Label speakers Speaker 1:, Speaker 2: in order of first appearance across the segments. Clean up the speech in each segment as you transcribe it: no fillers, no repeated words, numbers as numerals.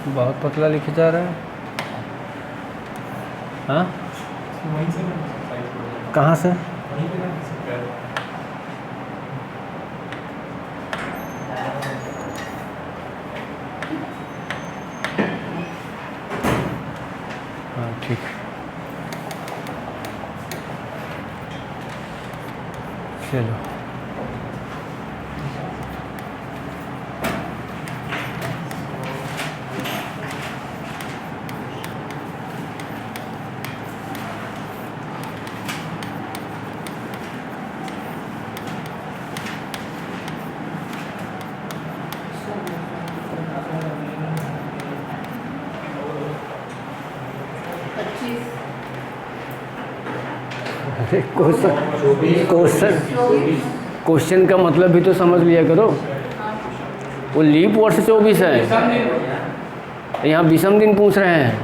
Speaker 1: बहुत पतला लिखे जा रहा है। हाँ, कहाँ से? हाँ ठीक, चलो। क्वेश्चन का मतलब भी तो समझ लिया करो। वो लीप वर्ष 24 है, यहाँ विषम दिन पूछ रहे हैं।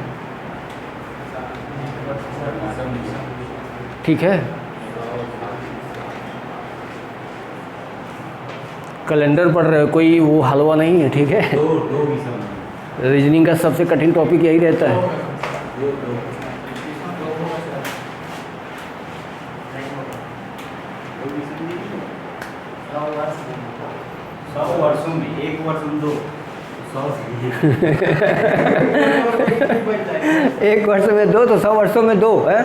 Speaker 1: ठीक है, कैलेंडर पढ़ रहे हो, कोई वो हलवा नहीं है। ठीक है, रीजनिंग का सबसे कठिन टॉपिक यही रहता है।
Speaker 2: वर्षों में एक वर्ष में 2
Speaker 1: एक वर्ष में 2 तो 100 वर्षों में 2 है।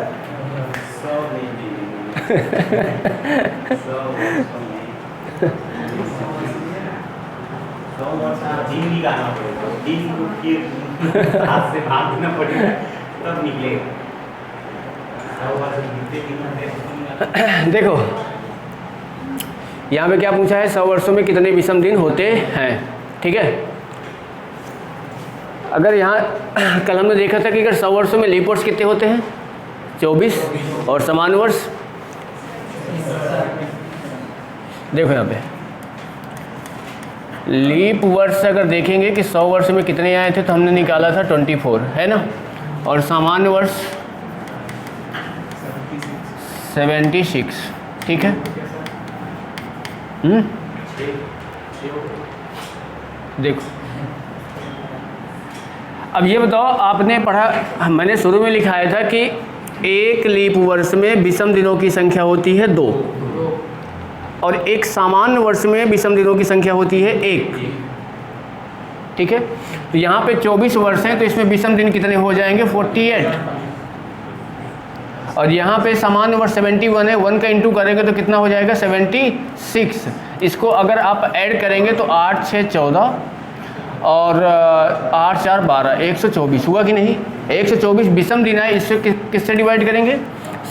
Speaker 2: 100 वर्ष दिन निकालना पड़ेगा, दिन को फिर हाथ से भागना पड़ेगा तब निकलेगा। 100 वर्ष
Speaker 1: देखो यहाँ पे क्या पूछा है, 100 वर्षों में कितने विषम दिन होते हैं। ठीक है, अगर यहाँ कल हमने देखा था कि अगर 100 वर्षों में लीप वर्ष कितने होते हैं, 24, और सामान्य वर्ष देखो यहाँ पे लीप वर्ष अगर देखेंगे कि 100 वर्ष में कितने आए थे, तो हमने निकाला था 24, है ना। और सामान्य वर्ष 76। ठीक है, देखो अब ये बताओ, आपने पढ़ा, मैंने शुरू में लिखाया था कि एक लीप वर्ष में विषम दिनों की संख्या होती है 2, और एक सामान्य वर्ष में विषम दिनों की संख्या होती है 1। ठीक है, तो यहाँ पे 24 वर्ष हैं, तो इसमें विषम दिन कितने हो जाएंगे, 48। और यहाँ पे सामान्य वर्ष 71 है, 1 का इंटू करेंगे तो कितना हो जाएगा, 76। इसको अगर आप ऐड करेंगे तो 8 6 14 और 8 4 12, 124 हुआ कि नहीं। 124 विषम दिन है, इससे किससे डिवाइड करेंगे,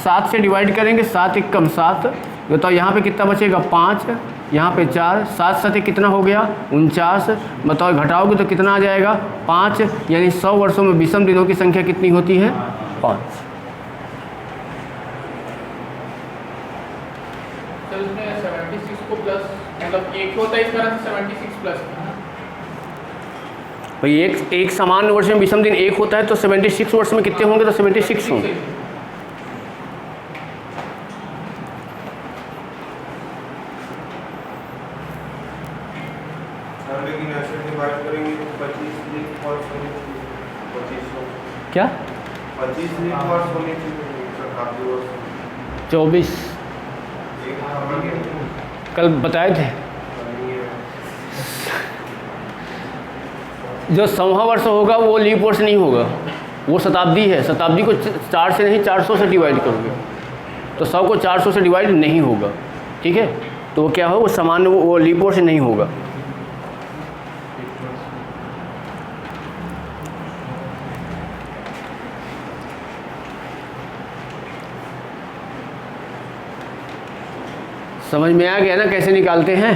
Speaker 1: 7 से डिवाइड करेंगे। 7 एक कम 7, बताओ यहाँ पे कितना बचेगा, 5, यहाँ पे 4, 7 7 कितना हो गया, 49। बताओ घटाओगे तो कितना आ जाएगा, 5। यानी 100 वर्षों में विषम दिनों की संख्या कितनी होती है, 5।
Speaker 3: तो इसमें 76 को प्लस, मतलब एक होता है इस तरह से 76 प्लस।
Speaker 1: भाई एक समान वर्ष में विषम दिन 1 होता है, तो 76 वर्ष में कितने होंगे, तो 76 होंगे।
Speaker 4: लेकिन ऐसे डिवाइड करेंगे तो 25 वर्ष होने चाहिए, 2500
Speaker 1: क्या
Speaker 4: 25 वर्ष होने चाहिए,
Speaker 1: 24 कल बताए थे। जो 100वां वर्ष होगा वो लीप वर्ष नहीं होगा, वो शताब्दी है। शताब्दी को 4 से नहीं 400 से डिवाइड करोगे, तो 100 को 400 से डिवाइड नहीं होगा। ठीक है, तो वो क्या हो, वो सामान्य, वो लीप वर्ष नहीं होगा। समझ में आ गया ना कैसे निकालते हैं।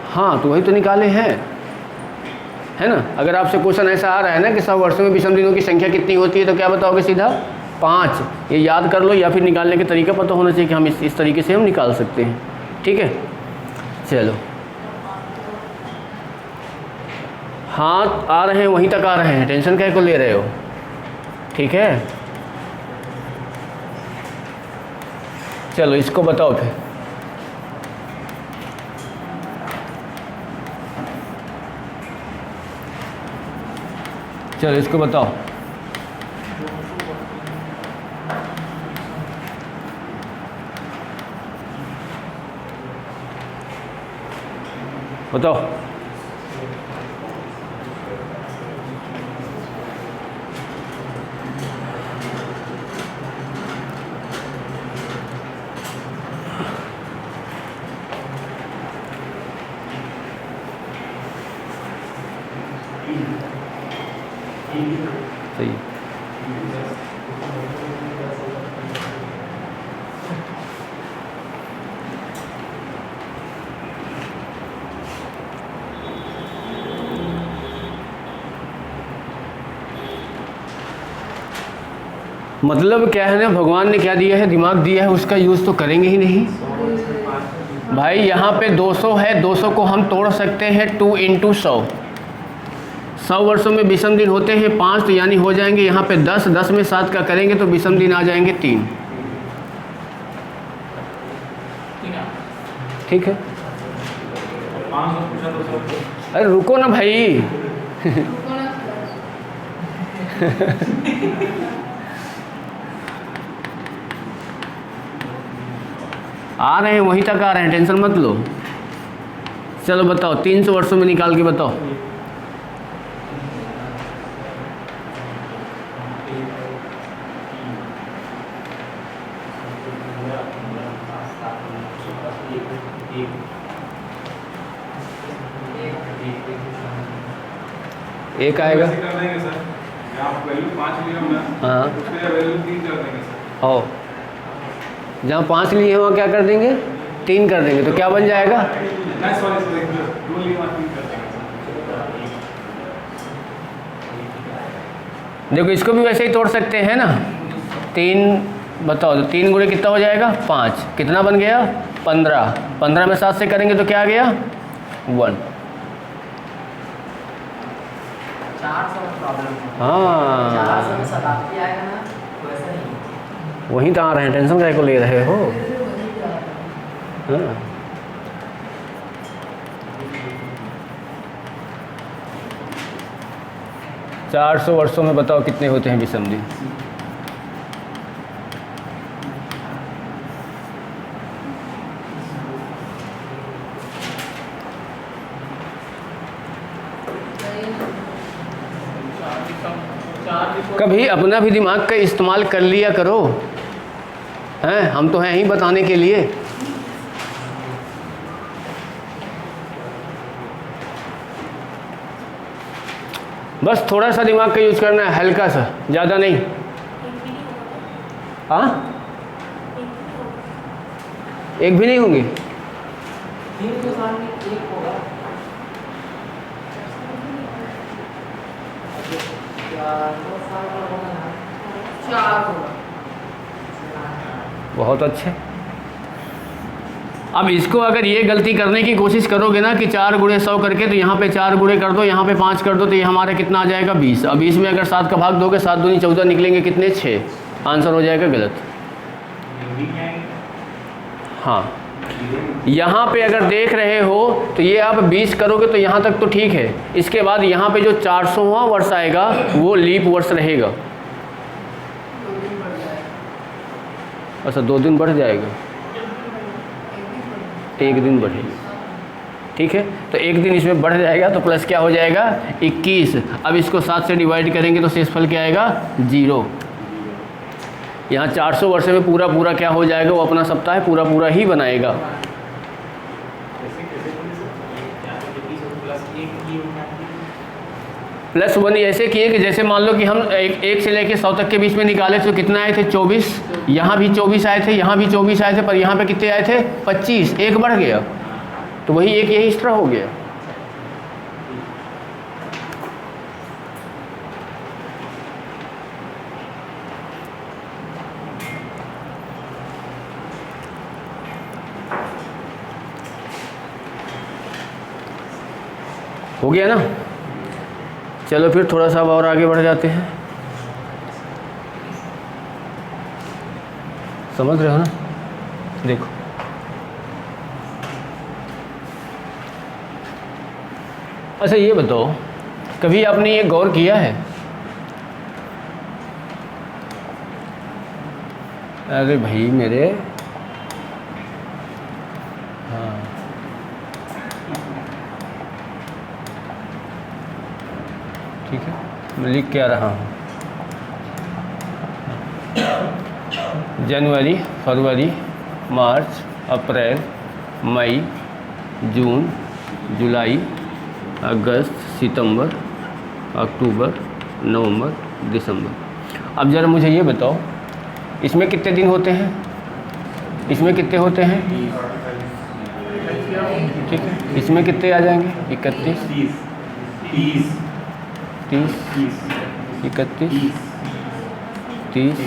Speaker 1: हाँ, तो वही तो निकाले हैं, है ना। अगर आपसे क्वेश्चन ऐसा आ रहा है ना कि 100 वर्षों में विषम दिनों की संख्या कितनी होती है, तो क्या बताओगे, सीधा 5। ये याद कर लो, या फिर निकालने का तरीका पता होना चाहिए कि हम इस तरीके से हम निकाल सकते हैं। ठीक है, चलो हाँ, आ रहे हैं, वहीं तक आ रहे हैं, टेंशन क्या को ले रहे हो। ठीक है, चलो इसको बताओ फिर। चलो इसको बताओ। बताओ। सही। मतलब क्या है ना, भगवान ने क्या दिया है, दिमाग दिया है, उसका यूज़ तो करेंगे ही नहीं भाई। यहाँ पे 200 है, 200 को हम तोड़ सकते हैं 2 × 100। 100 वर्षों में विषम दिन होते हैं 5, तो यानी हो जाएंगे यहाँ पे 10, 10 में 7 का करेंगे तो विषम दिन आ जाएंगे 3। ठीक है। अरे रुको ना भाई आ रहे हैं, वहीं तक आ रहे हैं, टेंशन मत लो। चलो बताओ, 300 वर्षों में निकाल के बताओ। एक आएगा।
Speaker 4: वैसे कर देंगे सर, आप वैल्यू 5 लिया ना,
Speaker 1: हाँ,
Speaker 4: उसके वैल्यू 3 कर देंगे सर।
Speaker 1: हो जहाँ 5 लिए हैं वहाँ क्या कर देंगे, 3 कर देंगे, तो क्या बन जाएगा।
Speaker 4: नहीं सॉरी सर, 2 लिए 3 कर देंगे सर।
Speaker 1: देखो इसको भी वैसे ही तोड़ सकते हैं ना। 3 बताओ, तो 3 गुणे कितना हो जाएगा 5, कितना बन गया 15। 15 में 7 से करेंगे तो क्या आ गया 1।
Speaker 5: 400 में प्रॉब्लम है।
Speaker 1: हाँ
Speaker 5: 400 में शताब्दी आएगा ना, वैसा नहीं।
Speaker 1: वहीं तो आ रहे हैं, टेंशन काहे को ले रहे हो। हाँ 400 वर्षों में बताओ कितने होते हैं विषम दिन। कभी अपना भी दिमाग का इस्तेमाल कर लिया करो, हैं हम तो हैं ही बताने के लिए। बस थोड़ा सा दिमाग का यूज करना है, हल्का सा, ज़्यादा नहीं। हाँ एक भी नहीं होंगे।
Speaker 5: 3 के सामने 1 होगा। 4 होगा।
Speaker 1: बहुत अच्छे। अब इसको अगर ये गलती करने की कोशिश करोगे ना कि 4 गुणे 100 करके, तो यहाँ पे 4 गुणे कर दो, यहाँ पे 5 कर दो, तो ये हमारा कितना आ जाएगा 20। अब 20 में अगर 7 का भाग दोगे, 7 दूनी 14 निकलेंगे कितने 6। आंसर हो जाएगा गलत। हाँ यहाँ पे अगर देख रहे हो तो ये आप 20 करोगे तो यहाँ तक तो ठीक है। इसके बाद यहाँ पे जो 400वां वर्ष आएगा वो लीप वर्ष रहेगा। अच्छा 2 दिन बढ़ जाएगा, 1 दिन बढ़ेगा। ठीक है, तो 1 दिन इसमें बढ़ जाएगा, तो प्लस क्या हो जाएगा 21। अब इसको 7 से डिवाइड करेंगे तो शेषफल क्या आएगा 0। यहाँ 400 वर्ष में पूरा पूरा क्या हो जाएगा, वो अपना सप्ताह पूरा पूरा ही बनाएगा। +1 ऐसे किए कि जैसे मान लो कि हम 1 से लेके 100 तक के बीच में निकाले तो कितना आए थे 24। यहाँ भी 24 आए थे, यहाँ भी 24 आए थे, पर यहाँ पे कितने आए थे 25। 1 बढ़ गया, तो वही एक यही एक्स्ट्रा हो गया। हो गया ना। चलो फिर थोड़ा सा और आगे बढ़ जाते हैं। समझ रहे हो ना। देखो अच्छा ये बताओ, कभी आपने ये गौर किया है अरे भाई मेरे, हाँ ठीक है, मैं लिख के आ रहा हूँ। जनवरी, फरवरी, मार्च, अप्रैल, मई, जून, जुलाई, अगस्त, सितंबर, अक्टूबर, नवंबर, दिसंबर। अब ज़रा मुझे ये बताओ, इसमें कितने दिन होते हैं? इसमें कितने होते हैं? ठीक है, इसमें कितने आ जाएंगे? 31,
Speaker 2: 30,
Speaker 1: 30, 31, 30,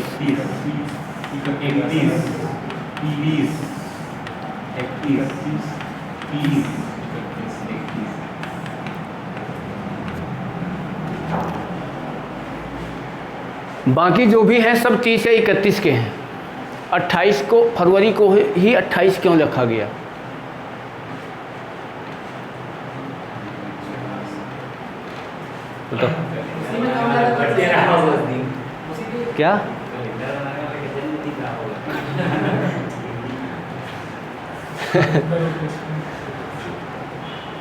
Speaker 2: 30,
Speaker 1: बाकी जो भी हैं सब 30 या 31 के हैं। 28 को, फरवरी को ही 28 क्यों रखा गया? बताओ क्या?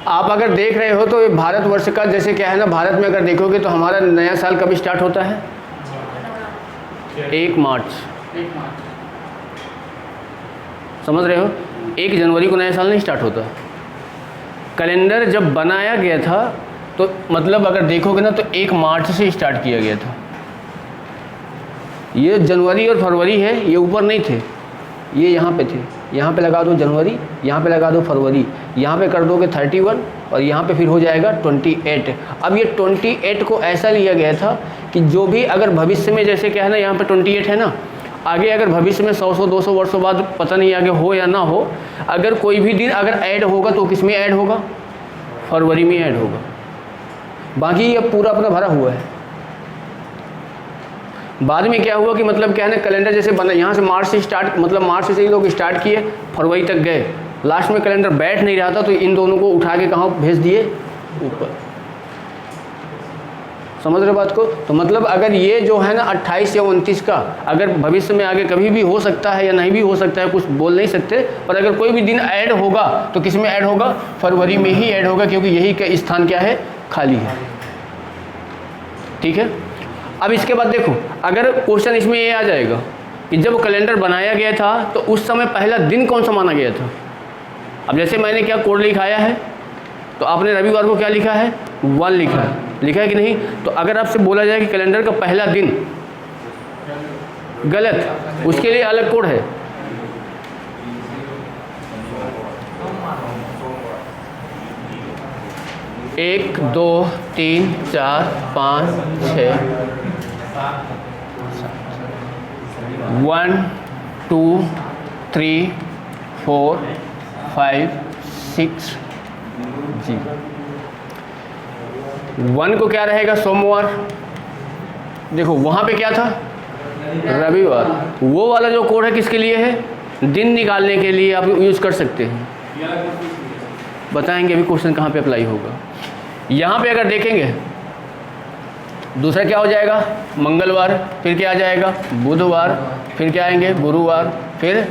Speaker 1: आप अगर देख रहे हो तो ये भारतवर्ष का, जैसे क्या है ना, भारत में अगर देखोगे तो हमारा नया साल कब स्टार्ट होता है? 1 मार्च। समझ रहे हो? 1 जनवरी को नया साल नहीं स्टार्ट होता। कैलेंडर जब बनाया गया था तो मतलब अगर देखोगे ना तो 1 मार्च से स्टार्ट किया गया था। ये जनवरी और फरवरी है, ये ऊपर नहीं थे, ये यहाँ पे थे। यहाँ पे लगा दो जनवरी, यहाँ पे लगा दो फरवरी, यहाँ पे कर दोगे 31 और यहाँ पे फिर हो जाएगा 28। अब ये 28 को ऐसा लिया गया था कि जो भी अगर भविष्य में, जैसे क्या है ना, यहाँ पे 28 है ना, आगे अगर भविष्य में 100-200 वर्षों बाद पता नहीं आगे हो या ना हो, अगर कोई भी दिन अगर ऐड होगा तो किस में ऐड होगा? फरवरी में ऐड होगा। बाकी ये पूरा अपना भरा हुआ है। बाद में क्या हुआ कि मतलब क्या है ना, कैलेंडर जैसे बना, यहाँ से मार्च से स्टार्ट, मतलब मार्च से ही लोग स्टार्ट किए, फरवरी तक गए, लास्ट में कैलेंडर बैठ नहीं रहा था तो इन दोनों को उठा के कहाँ भेज दिए? ऊपर। समझ रहे बात को? तो मतलब अगर ये जो है ना 28 या 29 का, अगर भविष्य में आगे कभी भी हो सकता है या नहीं भी हो सकता है, कुछ बोल नहीं सकते, पर अगर कोई भी दिन ऐड होगा तो किस में ऐड होगा? फरवरी में ही ऐड होगा, क्योंकि यही का स्थान क्या है? खाली है। ठीक है। अब इसके बाद देखो, अगर क्वेश्चन इसमें ये आ जाएगा कि जब कैलेंडर बनाया गया था तो उस समय पहला दिन कौन सा माना गया था? अब जैसे मैंने क्या कोड लिखाया है, तो आपने रविवार को क्या लिखा है? 1 लिखा है कि नहीं? तो अगर आपसे बोला जाए कि कैलेंडर का पहला दिन, गलत, उसके लिए अलग कोड है। एक, 2, 3, 4, 5, 6, 1, 2, 3, 4, 5, 6 जी। 1 को क्या रहेगा? सोमवार। देखो वहाँ पे क्या था? रविवार। वो वाला जो कोड है किसके लिए है? दिन निकालने के लिए आप यूज़ कर सकते हैं। बताएंगे अभी क्वेश्चन कहाँ पे अप्लाई होगा। यहाँ पे अगर देखेंगे, दूसरा क्या हो जाएगा? मंगलवार, फिर क्या आ जाएगा? बुधवार, फिर क्या आएंगे? गुरुवार, फिर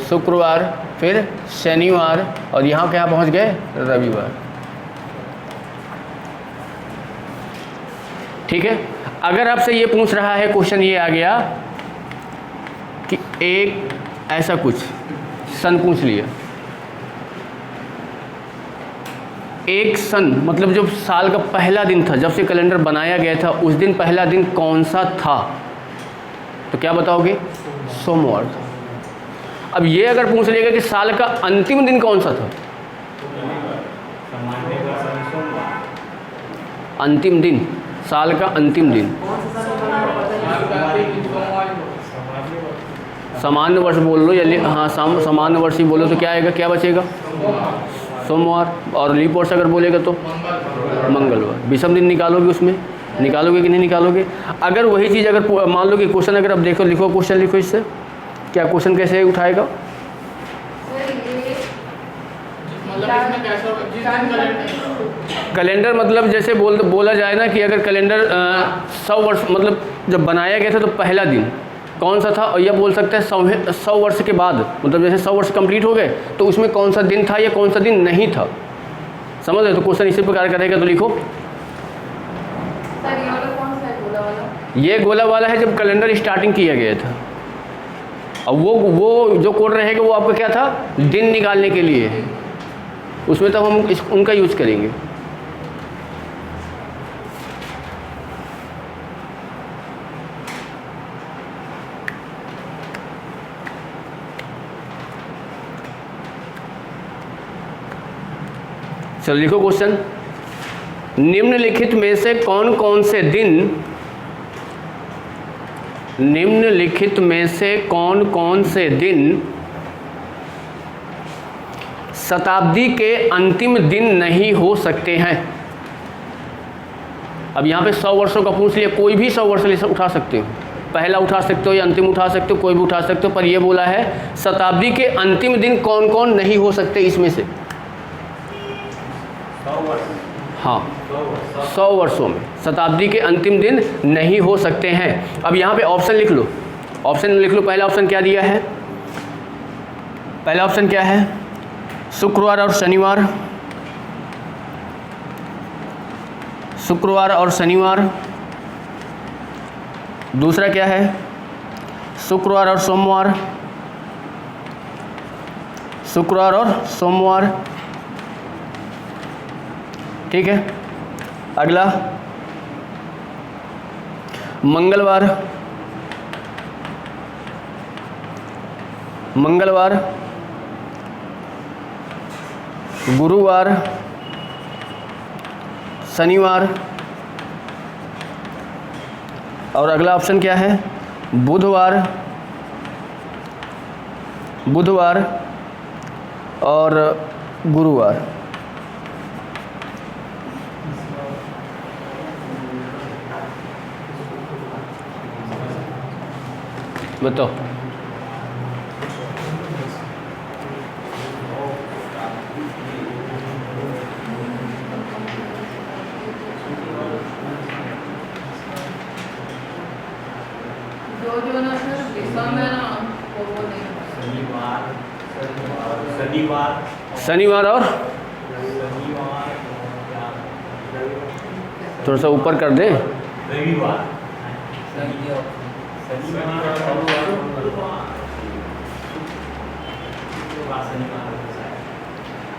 Speaker 1: शुक्रवार, फिर शनिवार, और यहाँ क्या पहुँच गए? रविवार। ठीक है। अगर आपसे ये पूछ रहा है, क्वेश्चन ये आ गया कि एक ऐसा कुछ सन पूछ लिया, एक सन मतलब जो साल का पहला दिन था, जब से कैलेंडर बनाया गया था, उस दिन पहला दिन कौन सा था? तो क्या बताओगे? सोमवार था। अब ये अगर पूछ लेगा कि साल का अंतिम दिन कौन सा था? अंतिम दिन, साल का अंतिम दिन। सामान्य वर्ष बोल लो या हाँ सामान्य वर्ष ही बोलो तो क्या आएगा? क्या बचेगा? सोमवार। और लीप वर्ष अगर बोलेगा तो मंगलवार। विषम दिन निकालोगे, उसमें निकालोगे कि नहीं निकालोगे? अगर वही चीज़ अगर मान लो कि क्वेश्चन अगर आप देखो, लिखो क्वेश्चन, लिखो इससे क्या क्वेश्चन कैसे उठाएगा? कैलेंडर मतलब जैसे बोला जाए ना कि अगर कैलेंडर 100 वर्ष मतलब जब बनाया गया था तो पहला दिन, कौन सा था, और यह बोल सकते हैं 100 वर्ष के बाद, मतलब जैसे 100 वर्ष कंप्लीट हो गए तो उसमें कौन सा दिन था या कौन सा दिन नहीं था। समझ रहे? तो क्वेश्चन इसी प्रकार का रहेगा। तो लिखो,
Speaker 6: सर ये वाला कौन सा है, गोला वाला?
Speaker 1: ये गोला वाला है जब कैलेंडर स्टार्टिंग किया गया था। अब वो जो कोड रहेगा वो आपका क्या था, दिन निकालने के लिए है। उसमें तो हम उनका यूज करेंगे। चलो लिखो क्वेश्चन, निम्नलिखित में से कौन कौन से दिन, निम्नलिखित में से कौन कौन से दिन शताब्दी के अंतिम दिन नहीं हो सकते हैं। अब यहाँ पे 100 वर्षों का पूछ लिया, कोई भी 100 वर्ष उठा सकते हो, पहला उठा सकते हो या अंतिम उठा सकते हो, कोई भी उठा सकते हो, पर ये बोला है शताब्दी के अंतिम दिन कौन कौन नहीं हो सकते इसमें से।
Speaker 2: 100 वर्ष,
Speaker 1: हाँ,
Speaker 2: 100 वर्ष,
Speaker 1: 100 वर्षों में शताब्दी के अंतिम दिन नहीं हो सकते हैं। अब यहाँ पे ऑप्शन लिख लो, ऑप्शन लिख लो। पहला ऑप्शन क्या दिया है, पहला ऑप्शन क्या है, शुक्रवार और शनिवार, शुक्रवार और शनिवार। दूसरा क्या है, शुक्रवार और सोमवार, शुक्रवार और सोमवार। ठीक है, अगला मंगलवार, मंगलवार, गुरुवार, शनिवार। और अगला ऑप्शन क्या है, बुधवार, बुधवार और गुरुवार। बताओ,
Speaker 6: जो ना सर दिसंबर है ना वो नहीं।
Speaker 2: शनिवार, शनिवार,
Speaker 1: शनिवार और थोड़ा सा ऊपर कर दे,
Speaker 2: रविवार,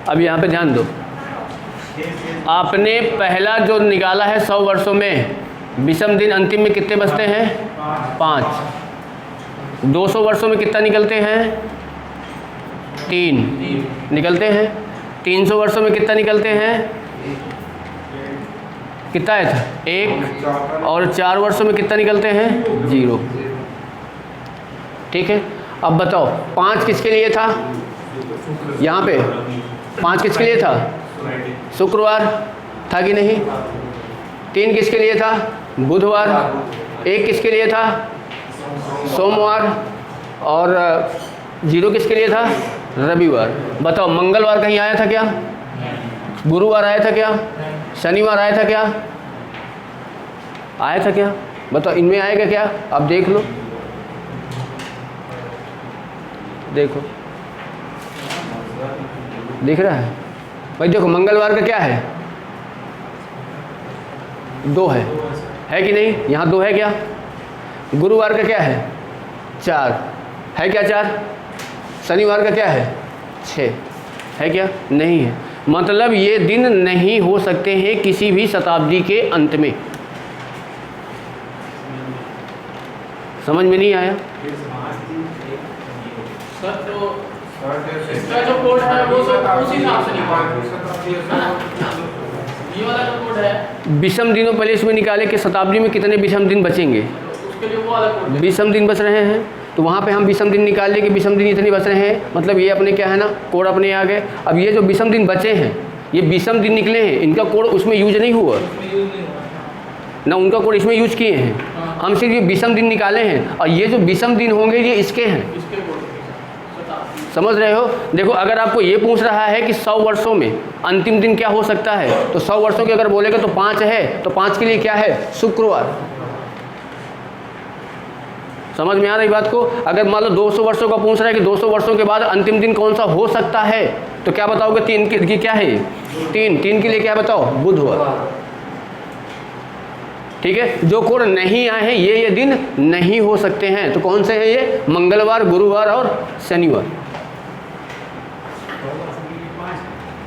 Speaker 1: अब यहाँ पे ध्यान दो। आपने पहला जो निकाला है 100 वर्षों में विषम दिन अंतिम में कितने बचते हैं, 5। 200 वर्षों में कितना निकलते हैं, 3 निकलते हैं। 300 वर्षों में कितना निकलते हैं, कितना है था, 1। और 4 वर्षों में कितना निकलते हैं, 0। ठीक है, अब बताओ 5 किसके लिए था, यहाँ पे 5 किसके लिए था, शुक्रवार था कि नहीं। 3 किसके लिए था, बुधवार। 1 किसके लिए था, सोमवार। और 0 किसके लिए था, रविवार। बताओ मंगलवार कहीं आया था क्या, गुरुवार आया था क्या, शनिवार आया था क्या, आया था क्या, बताओ इनमें आएगा क्या। अब देख लो, देखो दिख रहा है भाई, देखो मंगलवार का क्या है, 2 है कि नहीं, यहाँ 2 है क्या। गुरुवार का क्या है, 4 है क्या, 4। शनिवार का क्या है, 6 है क्या, नहीं है। मतलब ये दिन नहीं हो सकते हैं किसी भी शताब्दी के अंत में। समझ में नहीं आया।
Speaker 3: सर तो इसका जो कोड है वो सब उस हिसाब से ये वाला जो कोड है
Speaker 1: विषम दिनों पहले इसमें निकाले कि शताब्दी में कितने विषम दिन बचेंगे,
Speaker 3: उसके लिए वो वाला कोड है।
Speaker 1: विषम दिन बच रहे हैं, तो वहाँ पे हम विषम दिन निकाल लिए कि विषम दिन इतने बच रहे हैं, मतलब ये अपने क्या है ना, कोड अपने आ गए। अब ये जो विषम दिन बचे हैं, ये विषम दिन निकले हैं, इनका कोड उसमें यूज नहीं हुआ ना, उनका कोड इसमें यूज किए हैं। हम सिर्फ ये विषम दिन निकाले हैं, और ये जो विषम दिन होंगे ये इसके हैं।
Speaker 3: इसके कोड
Speaker 1: समझ रहे हो। देखो अगर आपको ये पूछ रहा है कि 100 वर्षों में अंतिम दिन क्या हो सकता है, तो 100 वर्षों के अगर बोलेगा तो 5 है, तो 5 के लिए क्या है, शुक्रवार। समझ में आ रही बात को? अगर मान लो 200 वर्षों का पूछ रहा है कि 200 वर्षों के बाद अंतिम दिन कौन सा हो सकता है, तो क्या बताओगे? 3 की क्या है? 3 के लिए क्या बताओ? बुधवार। ठीक है, जो कोड नहीं आए हैं ये दिन नहीं हो सकते हैं, तो कौन से हैं ये? मंगलवार, गुरुवार और शनिवार।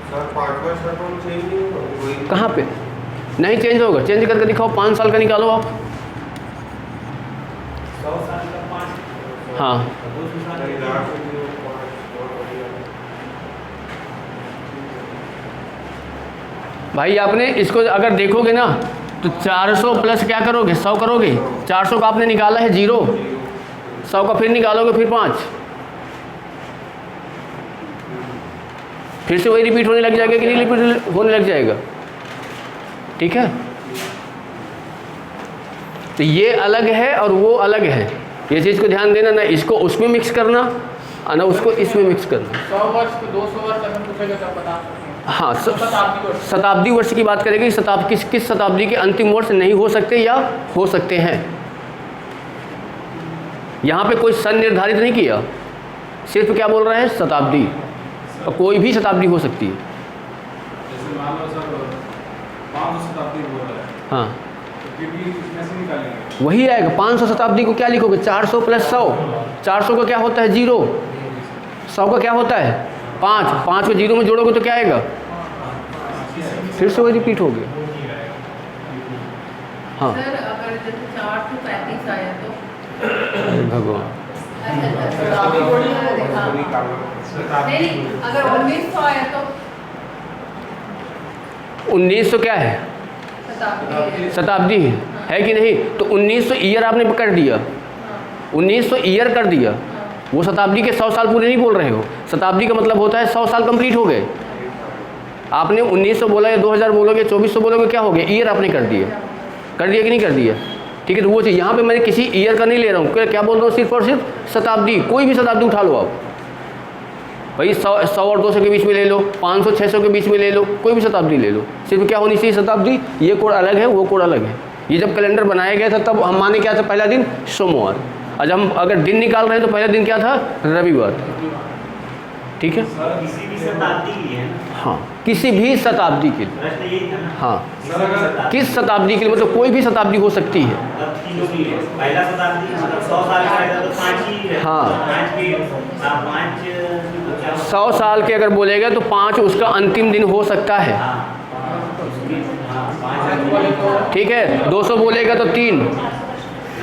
Speaker 4: सर पांचवा शटडाउन चेंज नहीं होगा वही?
Speaker 1: कहाँ पे नहीं चेंज होगा? चेंज करके दिखाओ, 5 साल का निकालो आप।
Speaker 2: 100 साल का 5।
Speaker 1: हाँ
Speaker 2: 200 साल
Speaker 4: नहीं,
Speaker 2: का
Speaker 4: 8 से 5 और बढ़िया।
Speaker 1: भाई, आपने इसको अगर देखोगे ना तो 400 प्लस क्या करोगे? 100 करोगे। 400 का आपने निकाला है 0, 100 का फिर निकालोगे, फिर 5, फिर से वही रिपीट होने लग जाएगा कि नहीं रिपीट होने लग जाएगा? ठीक है, तो ये अलग है और वो अलग है, ये चीज़ को ध्यान देना। ना इसको उसमें मिक्स करना और ना उसको इसमें मिक्स करना।
Speaker 3: 100 वर्ष को 200 वर्ष अगर पूछेगा तो बता सकते हैं।
Speaker 1: हाँ,
Speaker 3: शताब्दी वर्ष।
Speaker 1: शताब्दी वर्ष की बात करेंगे। किस शताब्दी के अंतिम वर्ष नहीं हो सकते या हो सकते हैं। यहाँ पे कोई सन निर्धारित नहीं किया, सिर्फ क्या बोल रहे हैं? शताब्दी, और कोई भी शताब्दी हो सकती है।
Speaker 4: जैसे मान लो सर 500 शताब्दी बोल रहा है,
Speaker 1: हाँ,
Speaker 4: तो फिर भी इसमें से निकालेंगे।
Speaker 1: वही आएगा। 500 शताब्दी को क्या लिखोगे? 400 प्लस 100। 400 का क्या होता है? 0। 100 का क्या होता है? 5। 5 को 0 में जोड़ोगे तो क्या आएगा? फिर से वही रिपीट हो गया। हाँ
Speaker 6: सर अगर जैसे 435 आया तो
Speaker 1: भगवान,
Speaker 6: शताब्दी थोड़ी है, देखा। नहीं, अगर 1900 आया तो
Speaker 1: 1900 क्या है?
Speaker 6: शताब्दी है।
Speaker 1: शताब्दी है कि नहीं? तो 1900 ईयर आपने कर दिया, 1900 ईयर कर दिया। वो शताब्दी के 100 साल पूरे नहीं बोल रहे हो। शताब्दी का मतलब होता है 100 साल कंप्लीट हो गए। आपने 1900 बोला या 2000 बोलोगे, 2400 बोलोगे, क्या हो गया? ईयर आपने कर दिया कि नहीं कर दिया? ठीक है, तो वो चीज़ यहाँ पे मैंने किसी ईयर का नहीं ले रहा हूँ, क्या बोल रहा हूँ? सिर्फ और सिर्फ शताब्दी। कोई भी शताब्दी उठा लो आप भाई, 100 और 200 के बीच में ले लो, 500 600 के बीच में ले लो, कोई भी शताब्दी ले लो। सिर्फ क्या होनी चाहिए? शताब्दी। ये कोड अलग है, वो कोड अलग है। ये जब कैलेंडर बनाया गया था तब हम माने क्या था? पहला दिन सोमवार। आज हम अगर दिन निकाल रहे हैं तो पहला दिन क्या था? रविवार। ठीक है,
Speaker 2: किसी भी शताब्दी के लिए है ना?
Speaker 1: हाँ, किसी भी शताब्दी के लिए।
Speaker 2: प्रश्न यही था ना?
Speaker 1: हाँ,
Speaker 2: किसी भी शताब्दी।
Speaker 1: किस शताब्दी के लिए, मतलब कोई भी शताब्दी हो सकती है।
Speaker 2: अब तीनों की है। पहला शताब्दी मतलब 100 साल का है तो 5 ही है।
Speaker 1: हाँ।
Speaker 2: 5 के 5 क्या
Speaker 1: 100 साल के अगर बोलेगा तो 5 उसका अंतिम दिन हो सकता है।
Speaker 2: हाँ, 5
Speaker 1: ठीक है, 200 बोलेगा तो 3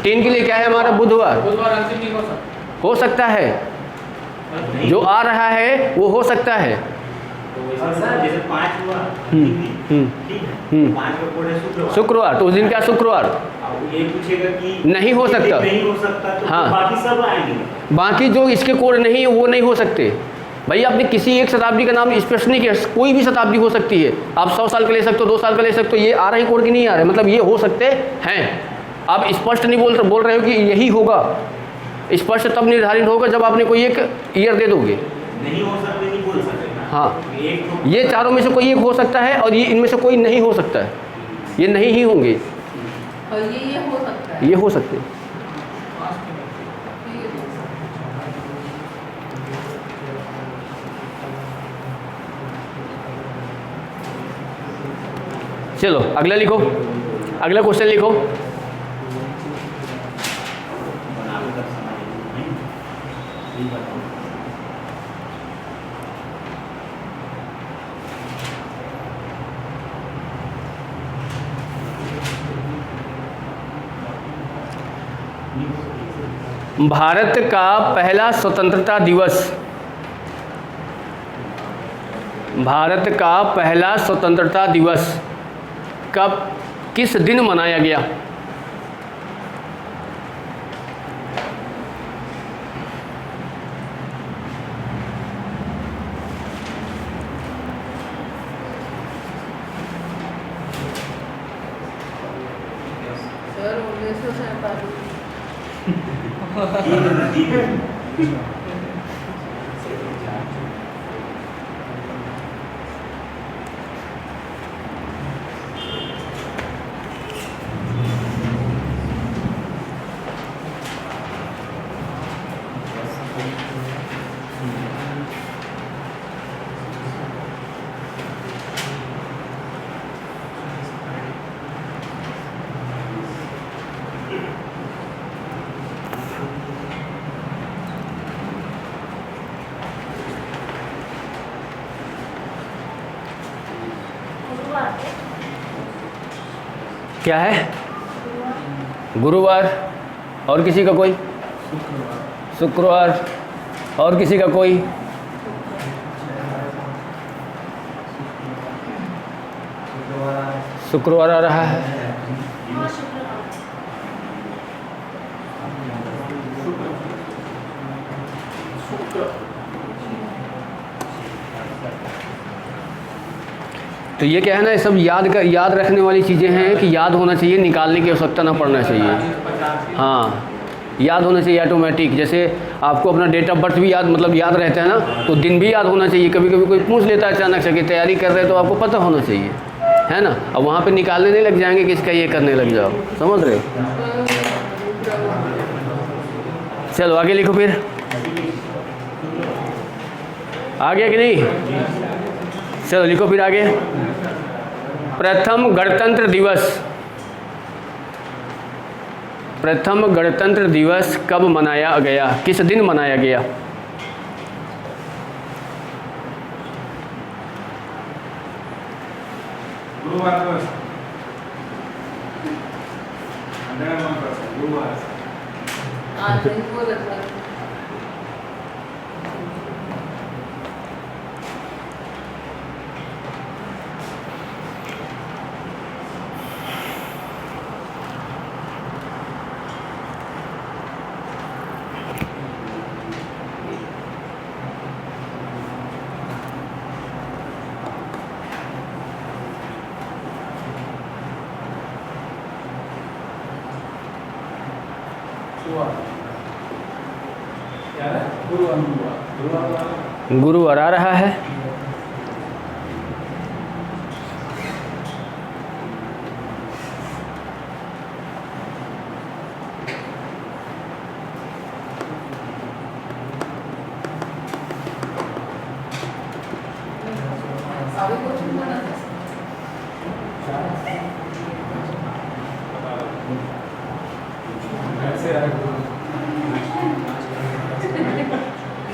Speaker 1: के लिए क्या है हमारा? बुधवार।
Speaker 3: बुधवार अंतिम नहीं हो सकता।
Speaker 1: हो सकता है, जो आ रहा है वो हो सकता है।
Speaker 2: जैसे 5 हुआ, ठीक है, 5 का कोड है शुक्रवार।
Speaker 1: शुक्रवार, तो उस दिन क्या? शुक्रवार
Speaker 2: अब ये पूछेगा कि
Speaker 1: नहीं हो सकता।
Speaker 2: नहीं हो सकता तो
Speaker 1: हाँ।
Speaker 2: बाकी सब आएंगे।
Speaker 1: बाकी जो इसके कोड नहीं है वो नहीं हो सकते। भाई, आपने किसी एक शताब्दी का नाम स्पष्ट नहीं किया, कोई भी शताब्दी हो सकती है। आप 100 साल का ले सकते हो, 2 साल का ले सकते हो। ये आ रहे हैं कोड की नहीं आ रहे, मतलब ये हो सकते हैं। आप स्पष्ट नहीं बोल रहे हो कि यही होगा। स्पष्ट तब निर्धारित होगा जब आपने कोई एक ईयर दे दोगे।
Speaker 2: नहीं हो सकते, नहीं बोल सकते ना।
Speaker 1: हाँ,
Speaker 2: एक तो
Speaker 1: ये चारों में से कोई एक हो सकता है और ये इनमें से कोई नहीं हो सकता है। ये नहीं ही होंगे,
Speaker 6: और ये हो सकता है।
Speaker 1: ये हो सकते हैं।
Speaker 6: ठीक है।
Speaker 1: चलो अगला लिखो, अगला क्वेश्चन लिखो।
Speaker 2: बनाकर समझ नहीं ये बताओ।
Speaker 1: भारत का पहला स्वतंत्रता दिवस, भारत का पहला स्वतंत्रता दिवस कब, किस दिन मनाया गया?
Speaker 6: सर 1947।
Speaker 1: क्या है? गुरुवार। और किसी का कोई? शुक्रवार। और किसी का कोई? शुक्रवार आ रहा है। तो ये क्या है ना, ये सब याद रखने वाली चीज़ें हैं कि याद होना चाहिए, निकालने की आवश्यकता ना पड़ना चाहिए। हाँ, याद होना चाहिए ऑटोमेटिक। जैसे आपको अपना डेट ऑफ बर्थ भी याद रहता है ना, तो दिन भी याद होना चाहिए। कभी कभी कोई पूछ लेता है अचानक से कि तैयारी कर रहे हैं, तो आपको पता होना चाहिए, है ना। अब वहाँ पे निकालने नहीं लग जाएंगे कि इसका ये करने लग जाओ, समझ रहे हो। चलो आगे लिखो फिर। आ गया कि नहीं? चलो लिखो फिर आगे। प्रथम गणतंत्र दिवस। प्रथम गणतंत्र दिवस कब मनाया गया? किस दिन मनाया गया?
Speaker 4: गुरुवार दिवस। गुरुवार।
Speaker 6: हाँ, वो लगता है।
Speaker 1: गुरुवार आ रहा है।
Speaker 6: अभी कुछ नहीं बना था।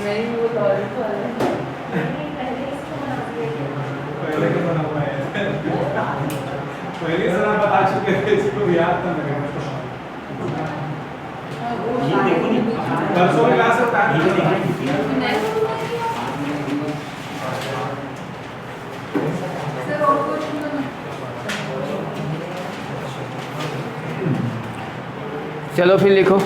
Speaker 6: नहीं, वो लॉरी वाला है।
Speaker 4: पहले के बना हुआ है। पहले से आप बता चुके थे, इसको याद था मेरे को।
Speaker 6: हाँ, वो
Speaker 2: ये देखो नहीं,
Speaker 4: परसों की क्लास में था।
Speaker 2: ये देखो
Speaker 6: सर और कुछ नहीं बना।
Speaker 1: चलो फिर लिखो।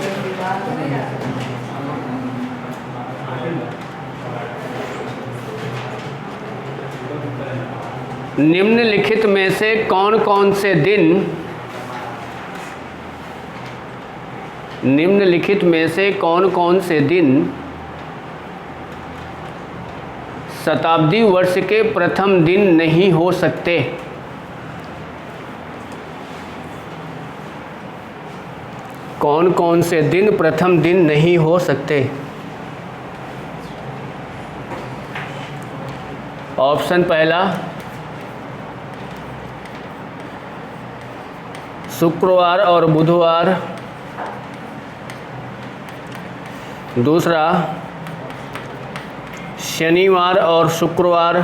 Speaker 1: निम्नलिखित में से कौन कौन से दिन निम्नलिखित में से कौन कौन से दिन शताब्दी वर्ष के प्रथम दिन नहीं हो सकते? कौन कौन से दिन प्रथम दिन नहीं हो सकते? ऑप्शन पहला शुक्रवार और बुधवार, दूसरा शनिवार और शुक्रवार,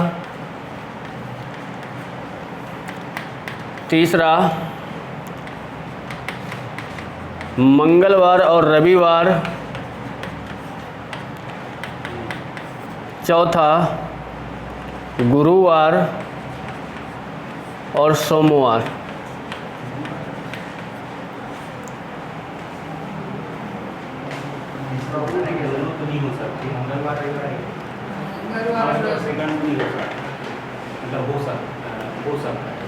Speaker 1: तीसरा मंगलवार और रविवार, चौथा गुरुवार और सोमवार।
Speaker 2: तो नहीं हो सकती, मंगलवार रविवार सेकंड नहीं हो सकता, मतलब हो सकता है।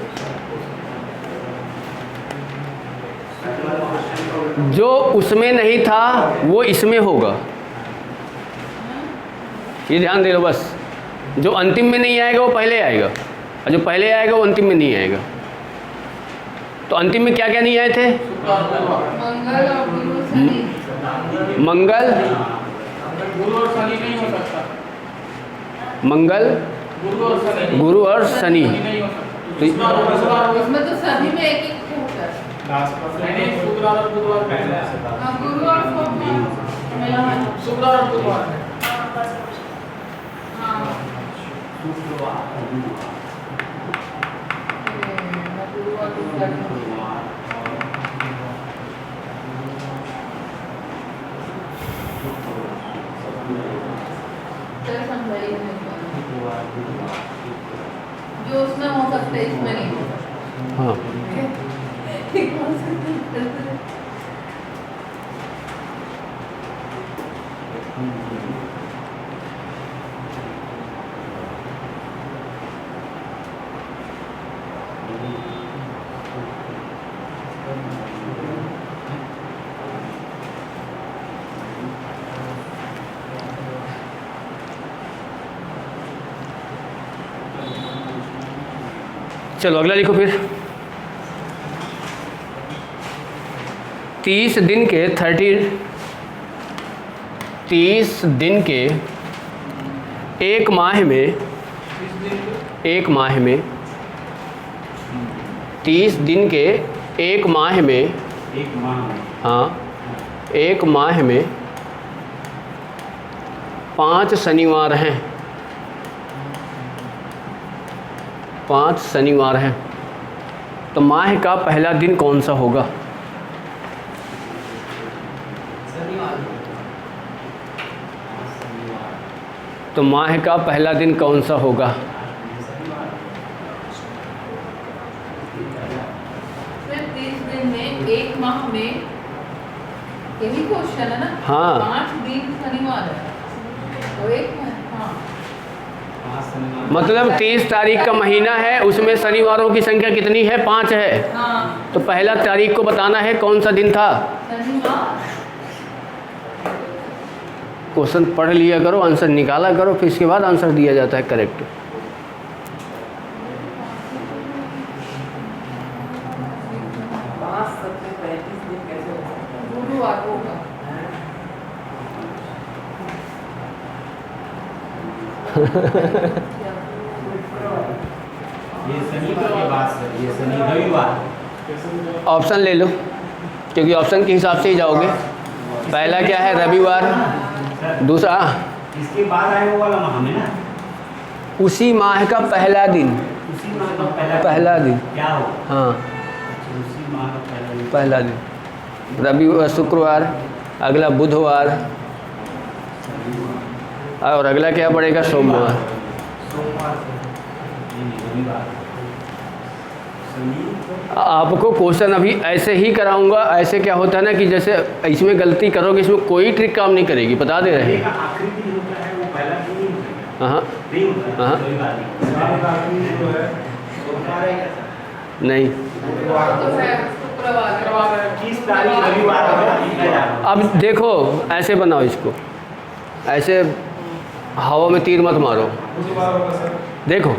Speaker 1: जो उसमें नहीं था वो इसमें होगा, ये ध्यान दे लो बस। जो अंतिम में नहीं आएगा वो पहले आएगा, और जो पहले आएगा वो अंतिम में नहीं आएगा। तो अंतिम में क्या क्या नहीं आए थे?
Speaker 6: मंगल और गुरु शनि।
Speaker 1: मंगल,
Speaker 3: गुरु और शनि नहीं हो सकता।
Speaker 1: मंगल, गुरु और शनि।
Speaker 3: नहीं हो सकता।
Speaker 1: तो
Speaker 6: उसमें तो सभी में एक एक होता है।
Speaker 3: नहीं, शुक्रवार और बुधवार पहले।
Speaker 6: हाँ, गुरु और सोमवार।
Speaker 3: शुक्रवार और बुधवार।
Speaker 6: हाँ, चलो समझाइए मेरे को। जो उसमें हो सकता है इसमें नहीं हो सकता।
Speaker 1: हाँ चलो अगला लिखो फिर। 30 दिन के 30 दिन के एक माह में 30 दिन के एक माह में
Speaker 2: एक माह में
Speaker 1: हाँ एक माह में 5 शनिवार हैं। 5 शनिवार हैं तो माह का पहला दिन कौन सा होगा? तो माह का पहला दिन कौन सा होगा?
Speaker 6: फिर 30 दिन में एक माह में यही क्वेश्चन है ना?
Speaker 1: हाँ।
Speaker 6: 5 दिन शनिवार है तो एक माह, हाँ
Speaker 1: मतलब 30 तारीख का महीना है, उसमें शनिवारों की संख्या कितनी है? 5 है।
Speaker 6: हाँ
Speaker 1: तो पहला तारीख को बताना है कौन सा दिन था।
Speaker 6: शनिवार।
Speaker 1: क्वेश्चन पढ़ लिया करो, आंसर निकाला करो, फिर इसके बाद आंसर दिया जाता है करेक्ट।
Speaker 6: गुरुवार होगा।
Speaker 2: ये शनिवार के बाद सर, ये शनि रविवार।
Speaker 1: ऑप्शन ले लो क्योंकि ऑप्शन के हिसाब से ही जाओगे। पहला क्या है? रविवार। दूसरा
Speaker 2: इसके बाद आए वो वाला माह में ना,
Speaker 1: उसी माह का पहला दिन।
Speaker 2: उसी माह का
Speaker 1: पहला दिन
Speaker 2: क्या हो?
Speaker 1: हाँ
Speaker 2: उसी माह का पहला दिन।
Speaker 1: पहला दिन रविवार, शुक्रवार, अगला बुधवार और अगला क्या पड़ेगा? सोमवार।
Speaker 2: सोमवार रविवार शनि।
Speaker 1: आपको क्वेश्चन अभी ऐसे ही कराऊंगा। ऐसे क्या होता है ना कि जैसे इसमें गलती करोगे, इसमें कोई ट्रिक काम नहीं करेगी, बता दे रहे हैं।
Speaker 2: आखिरी दिन होता है वो पहला दिन नहीं होता है।
Speaker 1: हाँ
Speaker 2: नहीं होता है,
Speaker 1: हाँ।
Speaker 2: रविवार दिन।
Speaker 1: नहीं।
Speaker 6: तो है शुक्रवार।
Speaker 2: 30 तारीख रविवार होगा।
Speaker 1: अब देखो ऐसे बनाओ इसको, ऐसे हवा में तीर मत मारो। देखो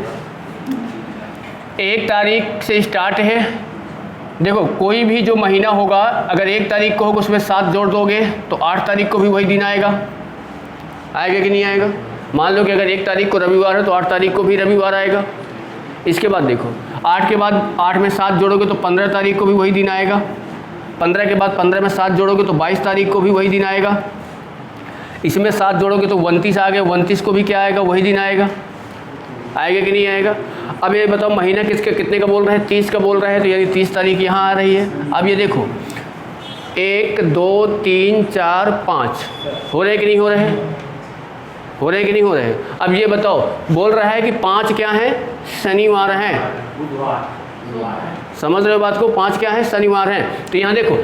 Speaker 1: 1 तारीख से स्टार्ट है। देखो कोई भी जो महीना होगा अगर 1 तारीख को होगा उसमें 7 जोड़ दोगे तो 8 तारीख को भी वही दिन आएगा। आएगा कि नहीं आएगा? मान लो कि अगर 1 तारीख को रविवार है तो 8 तारीख को भी रविवार आएगा। इसके बाद देखो 8 के बाद 8 में 7 जोड़ोगे तो 15 तारीख को भी वही दिन आएगा। 15 के बाद 15 में 7 जोड़ोगे तो 22 तारीख को भी वही दिन आएगा। इसमें 7 जोड़ोगे तो 29 आ गया, 29 को भी क्या आएगा? वही दिन आएगा। आएगा कि नहीं आएगा? अब ये बताओ महीना कितने का बोल रहे हैं? 30 का बोल रहे हैं, तो यानी 30 तारीख यहाँ आ रही है। अब ये देखो 1 2 3 4 5 हो रहे कि नहीं हो रहे हैं? हो रहे कि नहीं हो रहे हैं? अब ये बताओ बोल रहा है कि 5 क्या हैं? शनिवार हैं। समझ रहे हो बात को? 5 क्या है? शनिवार हैं। तो यहाँ देखो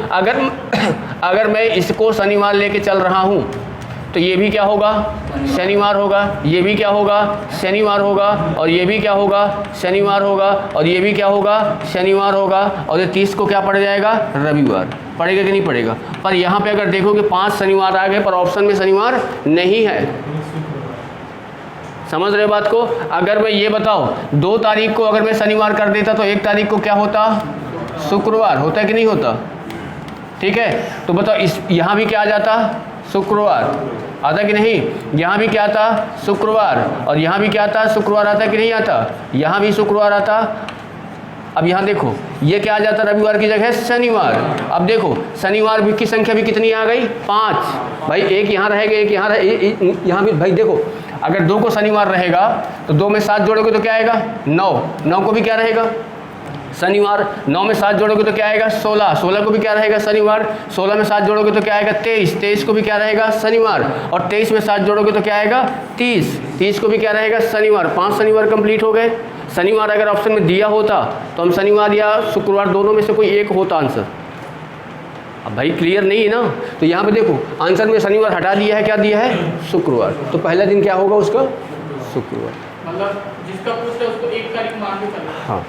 Speaker 1: अगर मैं इसको शनिवार लेके चल रहा हूँ तो ये भी क्या होगा? शनिवार होगा। ये भी क्या होगा? शनिवार होगा। और ये भी क्या होगा? शनिवार होगा। और ये भी क्या होगा? शनिवार होगा। और ये 30 को क्या पड़ जाएगा? रविवार। पड़ेगा कि नहीं पड़ेगा? पर यहाँ पे अगर देखोगे 5 शनिवार आ गए पर ऑप्शन में शनिवार नहीं है। समझ रहे हो बात को? अगर मैं ये बताओ 2 तारीख को अगर मैं शनिवार कर देता तो 1 तारीख को क्या होता? शुक्रवार होता है कि नहीं होता? ठीक है, तो बताओ इस यहाँ भी क्या आ जाता? शुक्रवार आता कि नहीं? यहाँ भी क्या आता? शुक्रवार। और यहाँ भी क्या आता? शुक्रवार आता कि नहीं आता? यहाँ भी शुक्रवार आता। अब यहाँ देखो ये क्या आ जाता? रविवार की जगह शनिवार। अब देखो शनिवार भी की संख्या भी कितनी आ गई? 5। भाई एक यहाँ रहेगा, एक यहाँ यहाँ भी। भाई देखो अगर 2 को शनिवार रहेगा तो 2 में 7 जोड़ोगे तो क्या आएगा? 9। 9 को भी क्या रहेगा? शनिवार। 9 में 7 जोड़ोगे तो क्या आएगा 16, 16 को भी क्या रहेगा शनिवार। 16 में 7 जोड़ोगे तो क्या आएगा 23, 23 को भी क्या रहेगा शनिवार। और 23 में 7 जोड़ोगे तो क्या आएगा 30, 30 को भी क्या रहेगा शनिवार। 5 शनिवार कंप्लीट हो गए। शनिवार अगर ऑप्शन में दिया होता तो हम शनिवार या शुक्रवार दोनों में से कोई एक होता आंसर। अब भाई क्लियर नहीं है ना, तो यहाँ पे देखो आंसर में शनिवार हटा दिया है, क्या दिया है शुक्रवार, तो पहला दिन क्या होगा उसका शुक्रवार।
Speaker 3: मतलब जिसका पूछ है उसको 1 तारीख मान के चलो।
Speaker 1: हाँ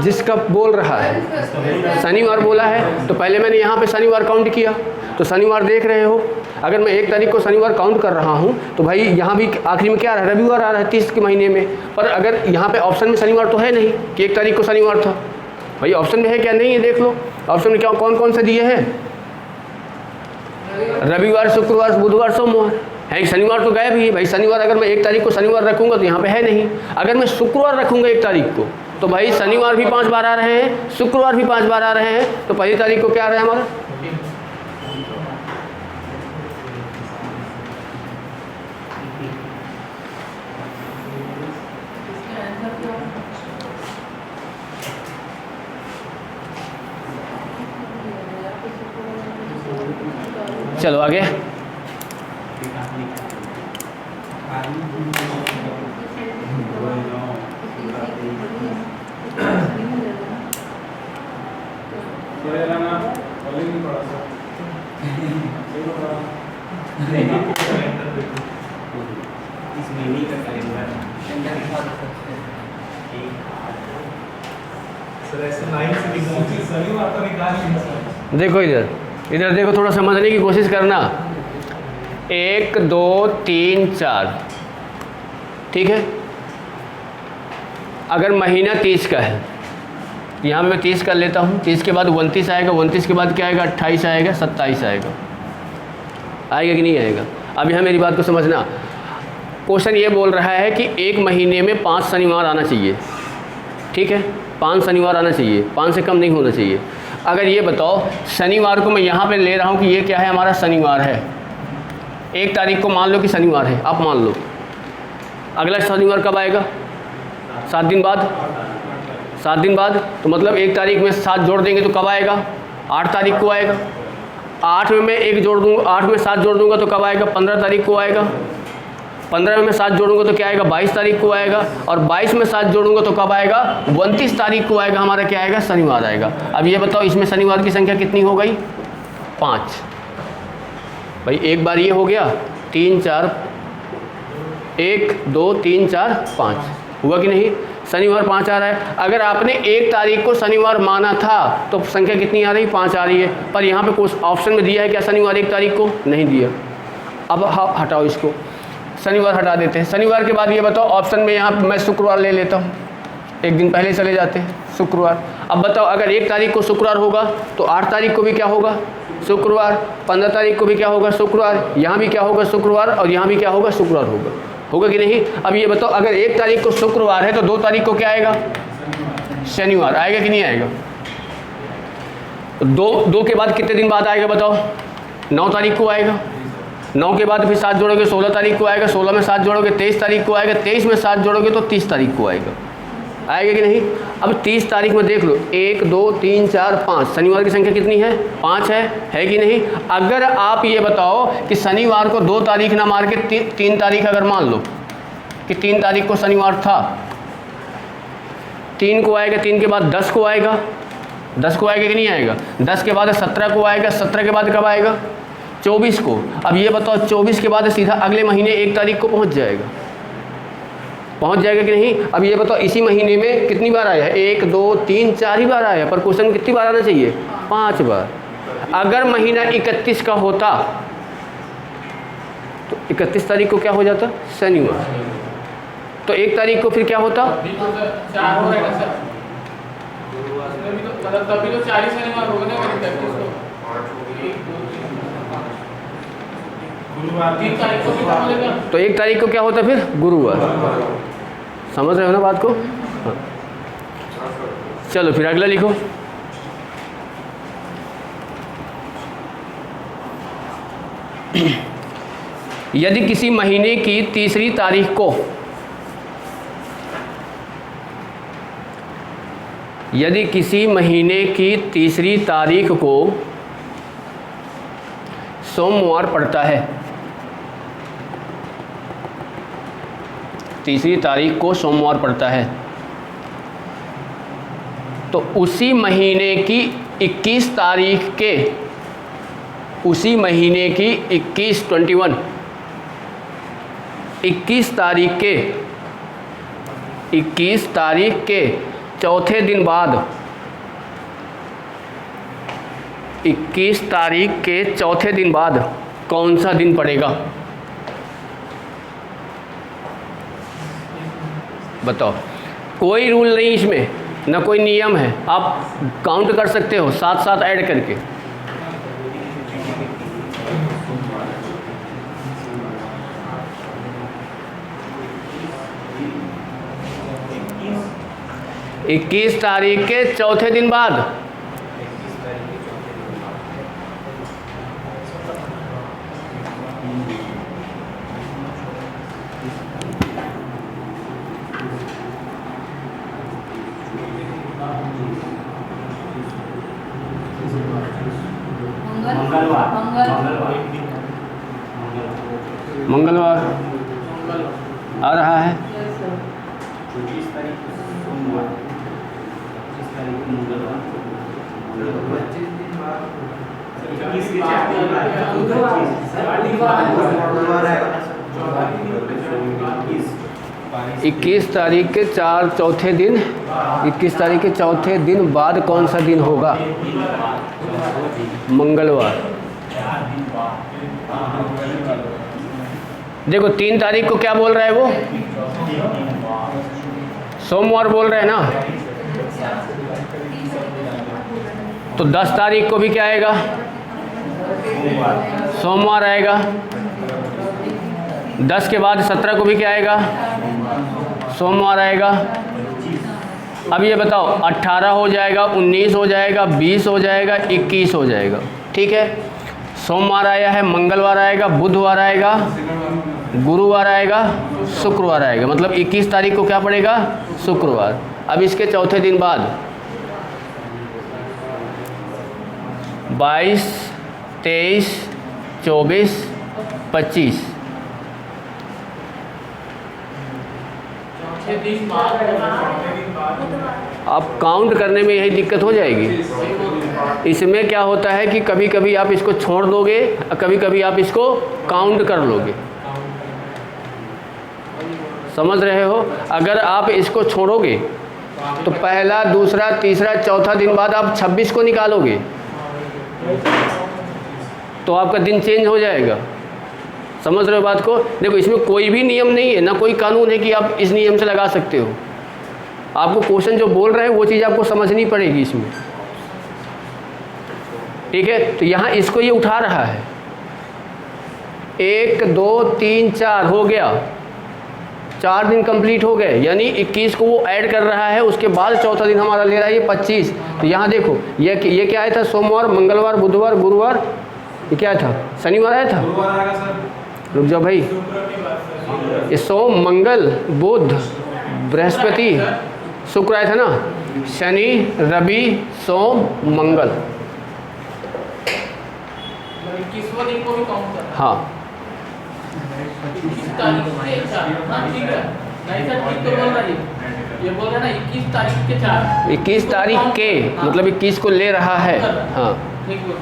Speaker 1: जिसका बोल रहा है शनिवार बोला है तो पहले मैंने यहाँ पे शनिवार काउंट किया, तो शनिवार देख रहे हो। अगर मैं 1 तारीख को शनिवार काउंट कर रहा हूँ तो भाई यहाँ भी आखिरी में क्या आ रहा है रविवार आ रहा है 30 के महीने में। पर अगर यहाँ पे ऑप्शन में शनिवार तो है नहीं कि 1 तारीख को शनिवार था, भाई ऑप्शन में है क्या नहीं है देख लो। ऑप्शन में क्या कौन कौन से दिए हैं, रविवार शुक्रवार बुधवार सोमवार है। शनिवार तो गायब ही भाई। शनिवार अगर मैं 1 तारीख को शनिवार रखूँगा तो यहाँ पे है नहीं। अगर मैं शुक्रवार रखूँगा 1 तारीख को तो भाई शनिवार भी 5 बार आ रहे हैं, शुक्रवार भी 5 बार आ रहे हैं, तो पहली तारीख को क्या आ रहा है हमारा चलो आगे।
Speaker 2: इस महीने का कैलेंडर
Speaker 4: सर ऐसे 9 से निकाल शनिवार तो निकाल नहीं सर।
Speaker 1: देखो इधर इधर देखो, थोड़ा समझने की कोशिश करना। 1 2 3 4 ठीक है। अगर महीना 30 का है, यहाँ मैं 30 कर लेता हूँ। 30 के बाद 29 आएगा, 29 के बाद क्या आएगा 28 आएगा, 27 आएगा। आएगा कि नहीं आएगा। अब यहाँ मेरी बात को समझना। क्वेश्चन ये बोल रहा है कि एक महीने में 5 शनिवार आना चाहिए, ठीक है। 5 शनिवार आना चाहिए, 5 से कम नहीं होना चाहिए। अगर ये बताओ शनिवार को मैं यहाँ पे ले रहा हूँ कि ये क्या है हमारा शनिवार है। 1 तारीख को मान लो कि शनिवार है, आप मान लो। अगला शनिवार कब आएगा 7 दिन बाद। 7 दिन बाद तो मतलब 1 तारीख में 7 जोड़ देंगे तो कब आएगा 8 तारीख को आएगा। 8 में मैं 1 जोड़ दूँगा, 8 में 7 जोड़ दूँगा तो कब आएगा 15 तारीख को आएगा। 15 में मैं 7 जोड़ूंगा तो क्या आएगा 22 तारीख को आएगा। और 22 में 7 जोड़ूंगा तो कब आएगा 29 तारीख को आएगा। हमारा क्या आएगा शनिवार आएगा। अब ये बताओ इसमें शनिवार की संख्या कितनी हो गई 5। भाई एक बार ये हो गया 3 4 1 2 3 4 5 हुआ कि नहीं। शनिवार 5 आ रहा है। अगर आपने 1 तारीख को शनिवार माना था तो संख्या कितनी आ रही 5 आ रही है। पर यहाँ पे कुछ ऑप्शन में दिया है क्या शनिवार 1 तारीख को नहीं दिया। अब हटाओ इसको, शनिवार हटा देते हैं। शनिवार के बाद ये बताओ ऑप्शन में यहाँ मैं शुक्रवार ले लेता हूँ, एक दिन पहले चले जाते हैं शुक्रवार। अब बताओ अगर 1 तारीख को शुक्रवार होगा तो 8 तारीख को भी क्या होगा शुक्रवार, 15 तारीख को भी क्या होगा शुक्रवार, यहाँ भी क्या होगा शुक्रवार और यहाँ भी क्या होगा शुक्रवार होगा कि नहीं। अब ये बताओ अगर 1 तारीख को शुक्रवार है तो 2 तारीख को क्या आएगा शनिवार आएगा कि नहीं आएगा। दो के बाद कितने दिन बाद आएगा बताओ 9 तारीख को आएगा। 9 के बाद फिर 7 जोड़ोगे 16 तारीख को आएगा। 16 में 7 जोड़ोगे 23 तारीख को आएगा। 23 में 7 जोड़ोगे तो 30 तारीख को आएगा कि नहीं। अब 30 तारीख में देख लो 1 2 3 4 5 शनिवार की संख्या कितनी है 5 है कि नहीं। अगर आप ये बताओ कि शनिवार को 2 तारीख ना मार के 3 तारीख अगर मान लो कि 3 तारीख को शनिवार था, 3 को आएगा, 3 के बाद 10 को आएगा, 10 को आएगा कि नहीं आएगा। 10 के बाद 17 को आएगा, 17 के बाद कब आएगा 24 को। अब ये बताओ 24 के बाद सीधा अगले महीने 1 तारीख को पहुंच जाएगा कि नहीं। अब ये बताओ इसी महीने में कितनी बार आया है 1 2 3 4 ही बार आया है। पर क्वेश्चन में कितनी बार आना चाहिए 5 बार। अगर महीना 31 का होता तो 31 तारीख को क्या हो जाता शनिवार। तो 1 तारीख को फिर क्या होता
Speaker 3: 4 हो रहेगा सर। मतलब तभी तो 4 ही शनिवार होगा ना 31 को।
Speaker 4: गुरुवार
Speaker 3: 3 तारीख को कितना मिलेगा
Speaker 1: तो 1 तारीख को क्या होता फिर गुरुवार। समझ रहे हो ना बात को। हाँ। चलो फिर अगला लिखो। यदि किसी महीने की तीसरी तारीख को यदि किसी महीने की तीसरी तारीख को सोमवार पड़ता है, तीसरी तारीख को सोमवार पड़ता है, तो उसी महीने की 21 तारीख के उसी महीने की 21 तारीख के चौथे दिन बाद 21 तारीख के चौथे दिन बाद कौन सा दिन पड़ेगा? बताओ। कोई रूल नहीं इसमें, ना कोई नियम है, आप काउंट कर सकते हो साथ साथ ऐड करके। इक्कीस तारीख के चौथे दिन बाद
Speaker 2: मंगलवार
Speaker 1: मंगलवार आ रहा है।
Speaker 2: 24 तारीख को सोमवार, 25 तारीख को मंगलवार,
Speaker 4: 25 दिन बाद
Speaker 2: 21 के 4 दिन बाद
Speaker 4: मंगलवार आएगा।
Speaker 1: 21 तारीख के 4 चौथे दिन 21 तारीख के चौथे दिन बाद कौन सा दिन होगा? मंगलवार। देखो 3 तारीख को क्या बोल रहा है वो? सोमवार बोल रहे हैं ना, तो 10 तारीख को भी क्या आएगा? सोमवार आएगा। 10 के बाद 17 को भी क्या आएगा? सोमवार आएगा। अब ये बताओ 18 हो जाएगा, 19 हो जाएगा, 20 हो जाएगा, 21 हो जाएगा। ठीक है, सोमवार आया है, मंगलवार आएगा, बुधवार आएगा, गुरुवार आएगा, शुक्रवार आएगा। मतलब 21 तारीख को क्या पड़ेगा? शुक्रवार। अब इसके चौथे दिन बाद 22, 23, 24, 25 अब काउंट करने में यही दिक्कत हो जाएगी। इसमें क्या होता है कि कभी कभी आप इसको छोड़ दोगे, कभी कभी आप इसको काउंट कर लोगे। समझ रहे हो? अगर आप इसको छोड़ोगे तो पहला, दूसरा, तीसरा, चौथा दिन बाद आप 26 को निकालोगे तो आपका दिन चेंज हो जाएगा। समझ रहे हो बात को? देखो इसमें कोई भी नियम नहीं है, ना कोई कानून है कि आप इस नियम से लगा सकते हो। आपको क्वेश्चन जो बोल रहे हैं वो चीज़ आपको समझनी पड़ेगी इसमें। ठीक है, तो यहाँ इसको ये उठा रहा है। 1, 2, 3, 4 हो गया, 4 दिन कंप्लीट हो गए, यानी 21 को वो ऐड कर रहा है। उसके बाद चौथा दिन हमारा ले रहा है ये 25। तो यहाँ देखो ये क्या आया था? सोमवार, मंगलवार, बुधवार, गुरुवार, ये क्या था? शनिवार आया था।
Speaker 4: गुरुवार आएगा सर।
Speaker 1: रुक जाओ भाई, ये सोम, मंगल, बुध, बृहस्पति, शुक्र आया था ना, शनि, रवि, सोम, मंगल।
Speaker 3: 21वां दिन को भी काउंट करना।
Speaker 1: हाँ
Speaker 3: 21 तारीख के 4। हाँ ठीक है, नहीं सर ठीक तो बोल रहा है ये बोल रहा है ना 21 तारीख के 4।
Speaker 1: 21 तारीख के मतलब 21 को ले रहा है। हाँ
Speaker 3: ठीक बोल।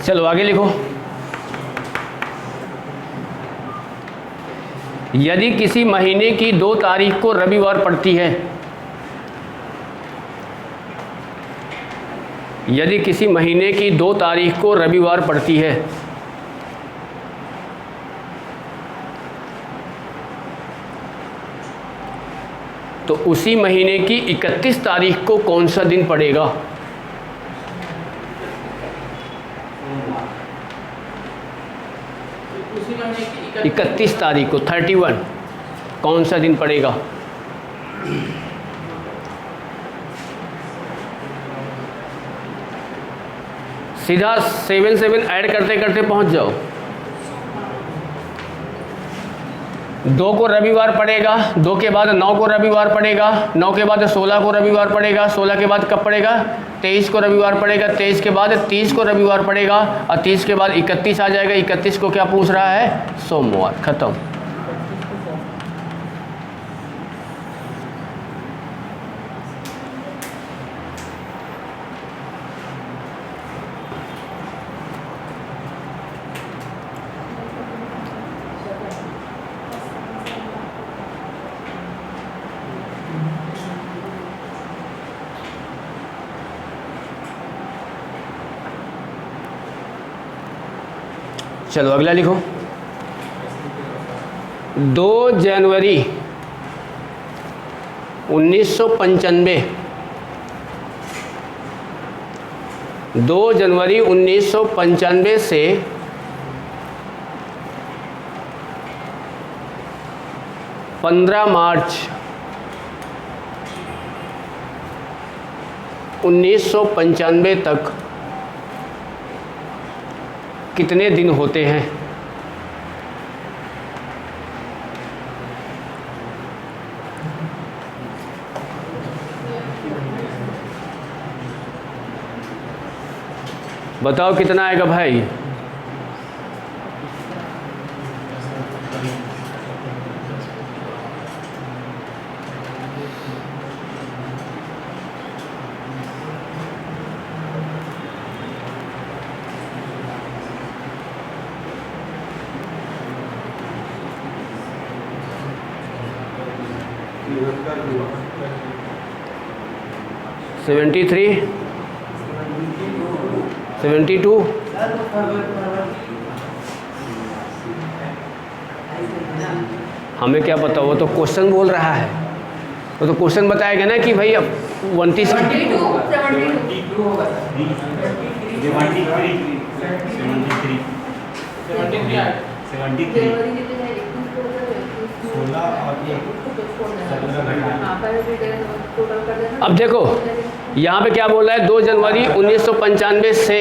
Speaker 1: चलो आगे लिखो। यदि किसी महीने की 2 तारीख को रविवार पड़ती है, यदि किसी महीने की 2 तारीख को रविवार पड़ती है तो उसी महीने की 31 तारीख को कौन सा दिन पड़ेगा?
Speaker 3: उसी महीने की
Speaker 1: 31 तारीख को 31 कौन सा दिन पड़ेगा? सीधा 7 ऐड करते करते पहुंच जाओ। 2 को रविवार पड़ेगा, 2 के बाद 9 को रविवार पड़ेगा, 9 के बाद 16 को रविवार पड़ेगा, 16 के बाद कब पड़ेगा? 23 को रविवार पड़ेगा, 23 के बाद 30 को रविवार पड़ेगा और 30 के बाद 31 आ जाएगा। 31 को क्या पूछ रहा है? सोमवार। खत्म। चलो अगला लिखो। 2 जनवरी 1995, 2 जनवरी 1995 से 15 मार्च 1995 तक कितने दिन होते हैं? बताओ कितना आएगा भाई?
Speaker 4: निरंतर हुआ
Speaker 1: 73, 72, हमें क्या पता, वो तो क्वेश्चन बोल रहा है, वो तो क्वेश्चन बताएगा ना कि भाई अब 29
Speaker 5: 72 होगा सर।
Speaker 2: 73
Speaker 1: अब देखो यहाँ पे क्या बोल रहा है? 2 जनवरी 1995 से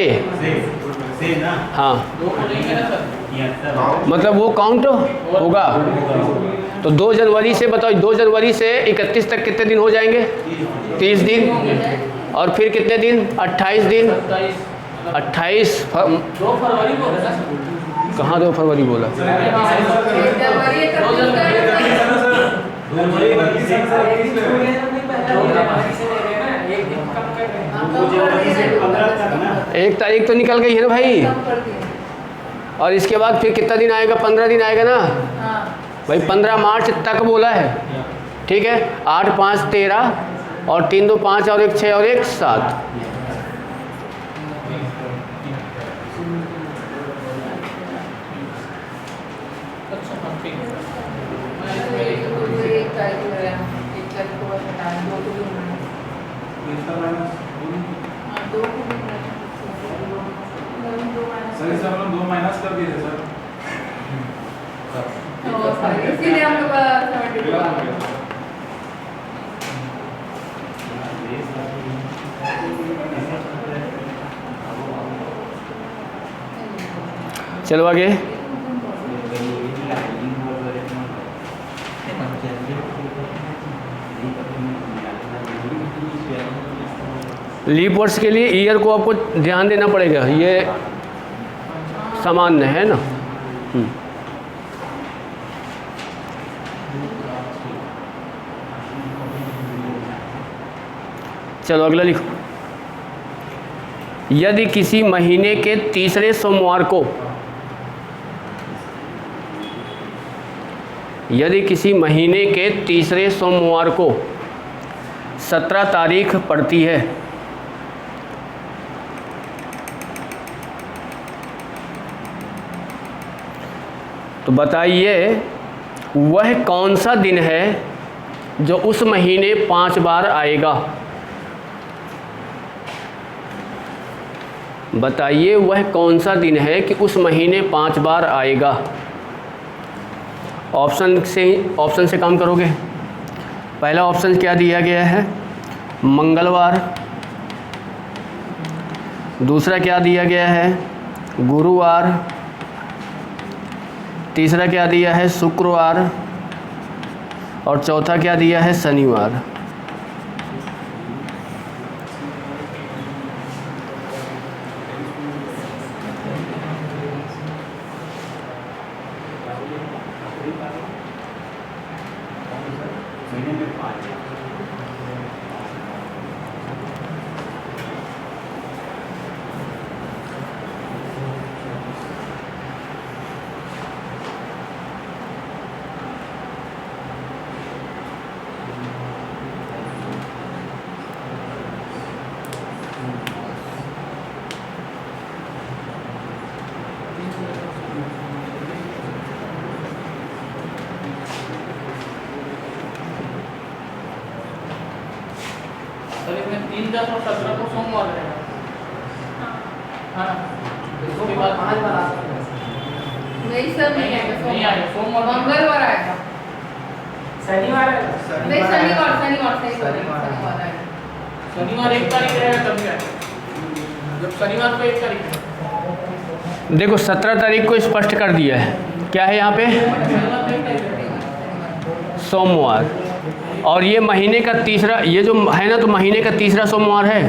Speaker 2: ना
Speaker 1: हाँ,
Speaker 3: 2 को लेंगे ना सर।
Speaker 1: मतलब वो काउंट होगा। तो 2 जनवरी से बताओ, 2 जनवरी से 31 तक कितने दिन हो जाएंगे? 30 दिन। और फिर कितने दिन? 28 दिन। 28
Speaker 3: 2 फरवरी को है ना सर।
Speaker 1: कहाँ 2 फरवरी बोला? एक तारीख तो निकल गई है ना भाई। और इसके बाद फिर कितना दिन आएगा? 15 दिन आएगा ना भाई। 15 मार्च तक बोला है, ठीक है। 8, 5, 13 और 3, 2, 5 और 1, 6 और 1, 7।
Speaker 4: सर इसे हम लोग 2 माइनस कर दिए थे सर।
Speaker 6: इसीलिए हम लोग 72 आ गया।
Speaker 1: चलो आगे। लीप वर्ष के लिए ईयर को आपको ध्यान देना पड़ेगा, ये सामान्य है ना। चलो अगला लिखो। यदि किसी महीने के तीसरे सोमवार को, यदि किसी महीने के तीसरे सोमवार को 17 तारीख पड़ती है तो बताइए वह कौन सा दिन है जो उस महीने 5 बार आएगा। बताइए वह कौन सा दिन है कि उस महीने 5 बार आएगा। ऑप्शन से काम करोगे। पहला ऑप्शन क्या दिया गया है, मंगलवार। दूसरा क्या दिया गया है, गुरुवार। तीसरा क्या दिया है, शुक्रवार। और चौथा क्या दिया है, शनिवार।
Speaker 2: महीने में 5
Speaker 3: सर इसमें 3, 10 और 17 को सोमवार रहेगा। हाँ इसके बाद
Speaker 5: 5 बार आ सकते हैं।
Speaker 6: नहीं सर, नहीं आएगा
Speaker 3: नहीं आएगा, सोमवार
Speaker 6: मंगलवार आएगा।
Speaker 5: शनिवार
Speaker 6: नहीं, शनिवार आएगा।
Speaker 3: शनिवार 1 तारीख रहेगा तब क्या है? जब शनिवार को 1 तारीख है।
Speaker 1: देखो 17 तारीख को स्पष्ट कर दिया है, क्या है यहाँ पे,
Speaker 3: शनिवार को 1 तारीख है।
Speaker 1: सोमवार। और ये महीने का तीसरा, ये जो है ना, तो महीने का तीसरा सोमवार है।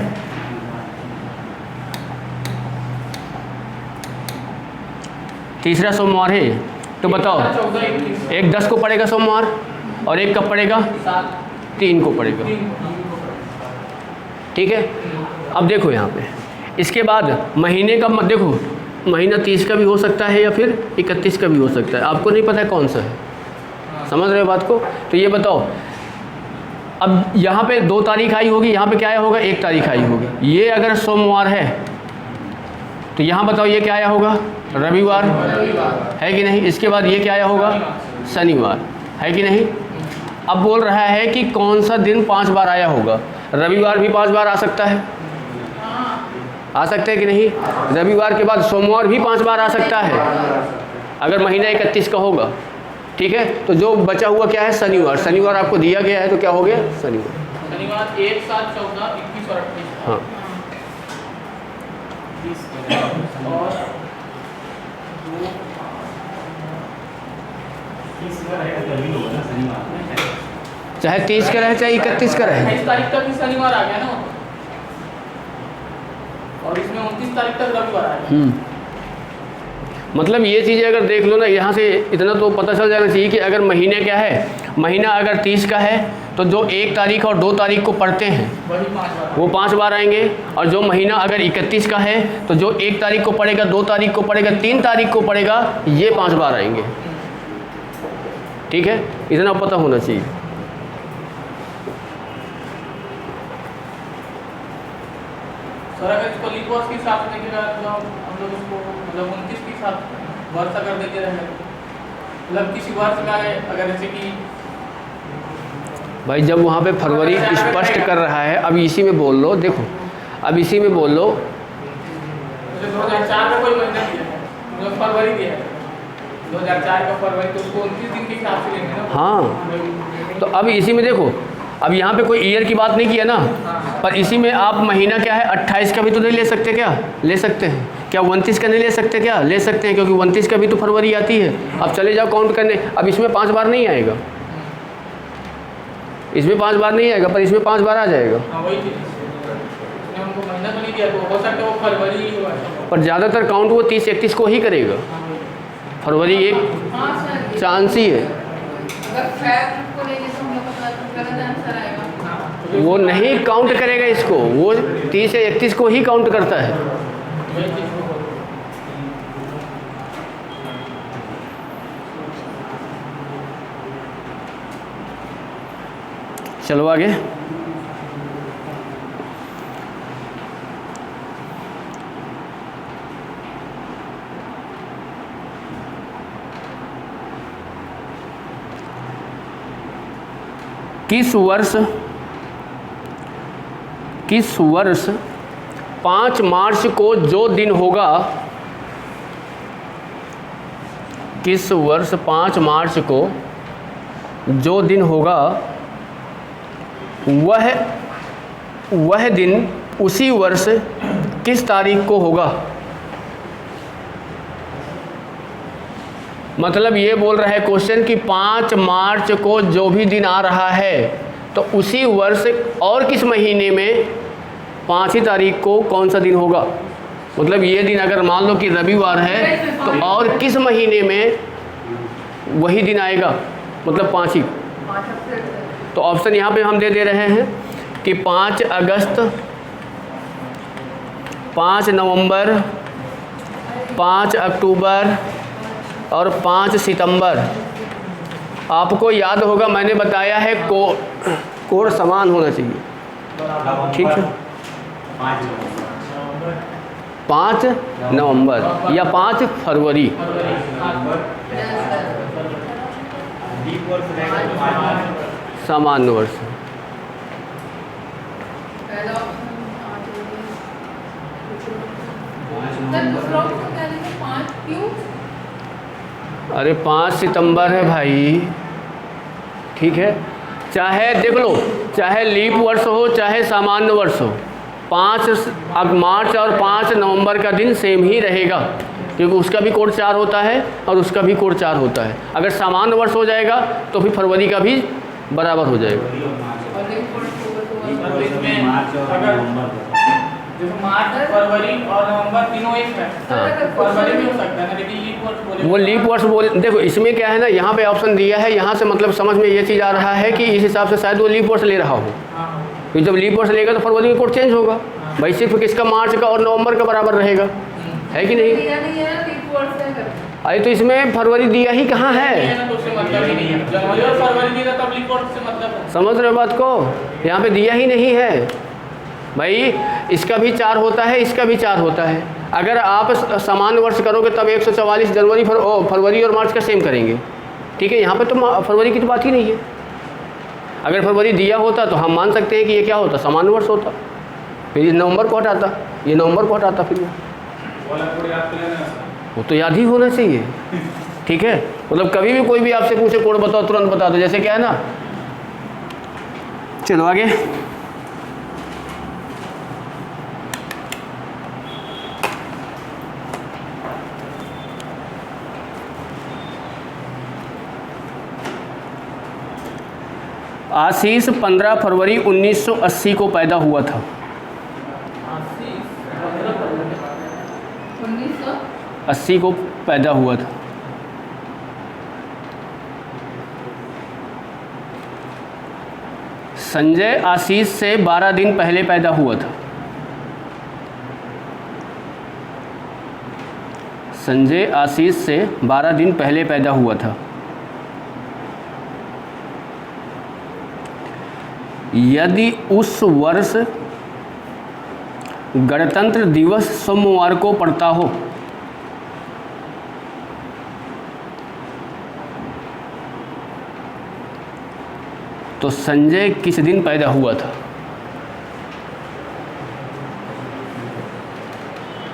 Speaker 1: तीसरा सोमवार है, तो बताओ
Speaker 3: 14, 21,
Speaker 1: एक 10 को पड़ेगा सोमवार और एक कब पड़ेगा,
Speaker 3: 7,
Speaker 1: 3 को पड़ेगा।
Speaker 3: 3।
Speaker 1: ठीक है। अब देखो यहाँ पे, इसके बाद महीने का देखो, महीना 30 का भी हो सकता है या फिर 31 का भी हो सकता है, आपको नहीं पता है कौन सा है। समझ रहे हो बात को। तो ये बताओ, अब यहाँ पे 2 तारीख आई होगी, यहाँ पे क्या आया होगा, 1 तारीख आई होगी। ये अगर सोमवार है तो यहाँ बताओ ये क्या आया होगा, रविवार है कि नहीं। इसके बाद ये क्या आया होगा, शनिवार है कि नहीं। अब बोल रहा है कि कौन सा दिन 5 बार आया होगा। रविवार भी 5 बार आ सकता है, आ सकते हैं कि नहीं। रविवार के बाद सोमवार भी 5 बार आ सकता है अगर महीना 31 का होगा। ठीक है। तो जो बचा हुआ क्या है, शनिवार। शनिवार आपको दिया गया है, तो क्या हो गया, शनिवार।
Speaker 3: शनिवार 1, 7, 14, 21 और 28।
Speaker 1: हाँ,
Speaker 3: और
Speaker 2: 30 का रहेगा तभी होगा ना, शनिवार में।
Speaker 1: चाहे 30 का रहे चाहे 31 का रहे।
Speaker 3: 28 तारीख तक भी शनिवार आ गया ना, और इसमें 29 तारीख तक रविवार आएगा।
Speaker 1: मतलब ये चीज़ें अगर देख लो ना, यहाँ से इतना तो पता चल जाना चाहिए कि अगर महीने क्या है, महीना अगर 30 का है तो जो 1 तारीख और 2 तारीख को पढ़ते हैं
Speaker 3: वही 5 बार
Speaker 1: वो 5 बार आएंगे। और जो महीना अगर 31 का है तो जो 1 तारीख को पड़ेगा, 2 तारीख को पड़ेगा, 3 तारीख को पड़ेगा, ये 5 बार आएंगे। ठीक है, इतना पता होना चाहिए।
Speaker 3: सर अगर इसको लीप वर्ष के हिसाब से देखेगा तो हम लोग उसको मतलब 29 के हिसाब वर्ष अगर देते रहे, मतलब किसी वर्ष में अगर जैसे कि
Speaker 1: भाई जब वहाँ पे फरवरी स्पष्ट कर रहा है, अब इसी में बोल लो, देखो अब इसी में बोल लो।
Speaker 3: जैसे 2004 का कोई महीना दिया है, मतलब फरवरी दिया है 2004 का फरवरी, तो उसको 29 दिन के हिसाब से लेंगे ना।
Speaker 1: हाँ, तो अब इसी में देखो, अब यहाँ पे कोई ईयर की बात नहीं किया ना, पर इसी में आप महीना क्या है, 28 का भी तो नहीं ले सकते क्या, ले सकते हैं क्या, 29 का नहीं ले सकते क्या, ले सकते हैं, क्योंकि 29 का भी तो फरवरी आती है। अब चले जाओ काउंट करने, अब इसमें 5 बार नहीं आएगा, इसमें 5 बार नहीं आएगा, पर इसमें 5 बार आ जाएगा।
Speaker 3: हाँ वही चीज़, इसने हमको महीना तो नहीं दिया, तो हो सकता है वो फरवरी ही होगा।
Speaker 1: पर ज़्यादातर काउंट वो 30-31 को ही करेगा, फरवरी एक
Speaker 6: हाँ सर,
Speaker 1: चांस ही है।
Speaker 6: अगर फैब को लेके तो हम लोग का गलत आंसर आएगा।
Speaker 1: वो नहीं काउंट करेगा इसको, वो 30 या 31 को ही काउंट करता है।
Speaker 3: वही चीज़ को बोल।
Speaker 1: चलो आगे। किस वर्ष 5 मार्च को जो दिन होगा, किस वर्ष 5 मार्च को जो दिन होगा वह दिन उसी वर्ष किस तारीख को होगा। मतलब ये बोल रहा है क्वेश्चन कि 5 मार्च को जो भी दिन आ रहा है तो उसी वर्ष और किस महीने में 5 तारीख को कौन सा दिन होगा। मतलब ये दिन अगर मान लो कि रविवार है तो और किस महीने में वही दिन आएगा, मतलब 5 ही। तो ऑप्शन यहाँ पे हम दे रहे हैं कि 5 अगस्त, 5 नवंबर, 5 अक्टूबर और 5 सितंबर। आपको याद होगा मैंने बताया है कोड समान होना चाहिए, ठीक है। 5 नवंबर या 5 फरवरी। सामान्य वर्ष।
Speaker 6: पहला ऑप्शन 5 दूसरा ऑप्शन क्या लिखा 5 क्यों?
Speaker 1: अरे 5 सितंबर है भाई, ठीक है। चाहे देख लो, चाहे लीप वर्ष हो चाहे सामान्य वर्ष हो, 5 मार्च और 5 नवंबर का दिन सेम ही रहेगा, क्योंकि उसका भी कोड 4 होता है और उसका भी कोड 4 होता है। अगर सामान्य वर्ष हो जाएगा तो फिर फरवरी का भी बराबर हो जाएगा।
Speaker 3: जैसे मार्च, फरवरी और नवंबर तीनों एक है,
Speaker 1: हाँ।
Speaker 3: फरवरी भी हो सकता है ना, लेकिन लीप वर्ष बोले
Speaker 1: वो लीप वर्ष बोल, देखो इसमें क्या है ना, यहाँ पे ऑप्शन दिया है, यहाँ से मतलब समझ में ये चीज़ आ रहा है कि इस हिसाब से शायद वो लीप वर्ष ले रहा हो।
Speaker 3: हाँ।
Speaker 1: तो जब लीप वर्ष लेगा तो फरवरी का कोड चेंज होगा भाई, सिर्फ किसका मार्च का और नवंबर का बराबर रहेगा, है कि नहीं।
Speaker 6: दिया नहीं है ना लीप वर्ष है करके।
Speaker 1: अरे तो इसमें फरवरी दिया ही कहाँ है,
Speaker 3: तो उससे मतलब ही नहीं है। जनवरी और फरवरी दिया तब लीप वर्ष से मतलब है।
Speaker 1: समझ रहे हो बात को, यहाँ पे दिया ही नहीं है भाई। इसका भी 4 होता है, इसका भी 4 होता है। अगर आप सामान्य वर्ष करोगे तब 144 जनवरी फरवरी और मार्च का सेम करेंगे, ठीक है। यहाँ पे तो फरवरी की तो बात ही नहीं है। अगर फरवरी दिया होता तो हम मान सकते हैं कि ये क्या होता, सामान्य वर्ष होता। फिर ये नवंबर को हटाता, ये नवंबर को हटाता, फिर वो तो याद ही होना चाहिए, ठीक है। मतलब कभी भी कोई भी आपसे पूछे कोड बताओ, तुरंत बता दो, जैसे क्या है ना। चलो आगे। आशीष 15 फरवरी 1980 को पैदा हुआ था। 1980 को पैदा हुआ था। संजय आशीष से 12 दिन पहले पैदा हुआ था। संजय आशीष से 12 दिन पहले पैदा हुआ था। यदि उस वर्ष गणतंत्र दिवस सोमवार को पड़ता हो तो संजय किस दिन पैदा हुआ था।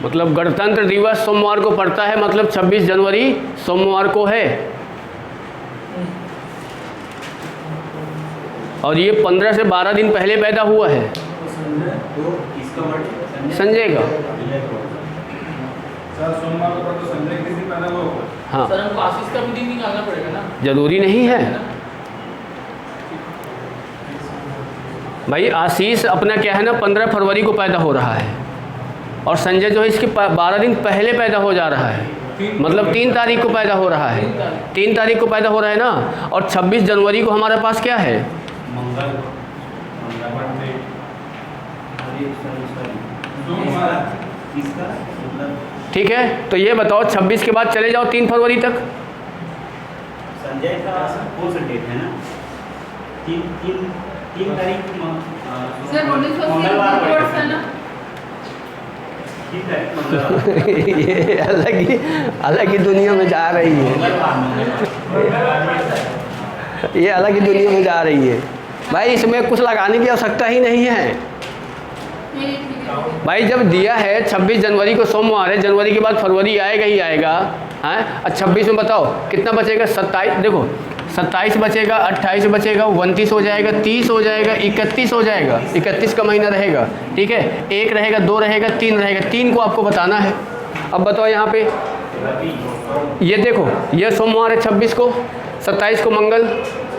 Speaker 1: मतलब गणतंत्र दिवस सोमवार को पड़ता है, मतलब 26 जनवरी सोमवार को है, और ये 15 से 12 दिन पहले पैदा हुआ है संजय का।
Speaker 4: सोमवार को तो संजय किस दिन पैदा हुआ होगा?
Speaker 1: हाँ,
Speaker 3: सर हमको आशीष का भी दिन निकालना पड़ेगा ना।
Speaker 1: जरूरी नहीं है भाई। आशीष अपना क्या है ना 15 फरवरी को पैदा हो रहा है, और संजय जो है इसके 12 दिन पहले पैदा हो जा रहा है, मतलब 3 तारीख को पैदा हो रहा है। 3 तारीख को पैदा हो रहा है ना, और 26 जनवरी को हमारे पास क्या है, ठीक है। तो ये बताओ 26 के बाद चले जाओ 3 फरवरी तक।
Speaker 2: संजय का कौन सा डेट है ना, 3 तारीख
Speaker 6: सर 1980 वर्ष है ना।
Speaker 2: 3 तारीख मंगलवार।
Speaker 1: ये अलग ही दुनिया में जा रही है, ये अलग ही दुनिया में जा रही है भाई। इसमें कुछ लगाने की आवश्यकता ही नहीं है,
Speaker 6: नहीं, ठीक है।
Speaker 1: भाई जब दिया है 26 जनवरी को सोमवार है, जनवरी के बाद फरवरी आएगा ही आएगा, हैं? और 26 में बताओ कितना बचेगा, 27, देखो 27 बचेगा, 28 बचेगा, 29 हो जाएगा, 30 हो जाएगा, 31 हो जाएगा, 31 का महीना रहेगा, ठीक है, 1 रहेगा, 2 रहेगा, 3 रहेगा, 3 को आपको बताना है। अब बताओ यहाँ पे, ये देखो ये सोमवार है 26 को, 27 को मंगल,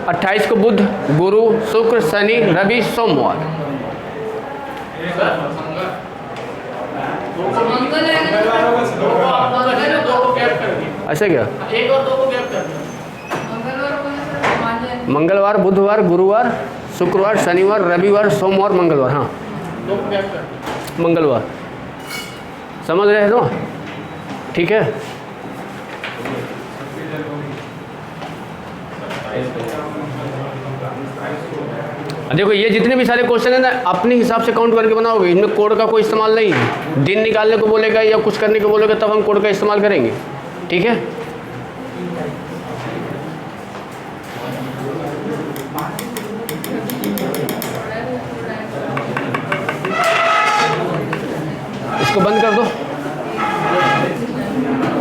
Speaker 1: 28 को बुध, गुरु, शुक्र, शनि, रवि, सोमवार।
Speaker 6: मंगल है ना?
Speaker 3: दो को गैप कर दिया,
Speaker 1: ऐसा क्या?
Speaker 3: एक और दो को गैप कर दिया।
Speaker 6: मंगलवार को ना सर मान जाए।
Speaker 1: मंगलवार, बुधवार, गुरुवार, शुक्रवार, शनिवार, रविवार, सोमवार, मंगलवार, हाँ
Speaker 3: दो को गैप कर दिया।
Speaker 1: मंगलवार। समझ रहे हो? ठीक है। देखो ये जितने भी सारे क्वेश्चन है ना, अपने हिसाब से काउंट करके बनाओगे, इनमें कोड का कोई इस्तेमाल नहीं है। दिन निकालने को बोलेगा या कुछ करने को बोलेगा तब हम कोड का इस्तेमाल करेंगे, ठीक है। इसको बंद कर दो।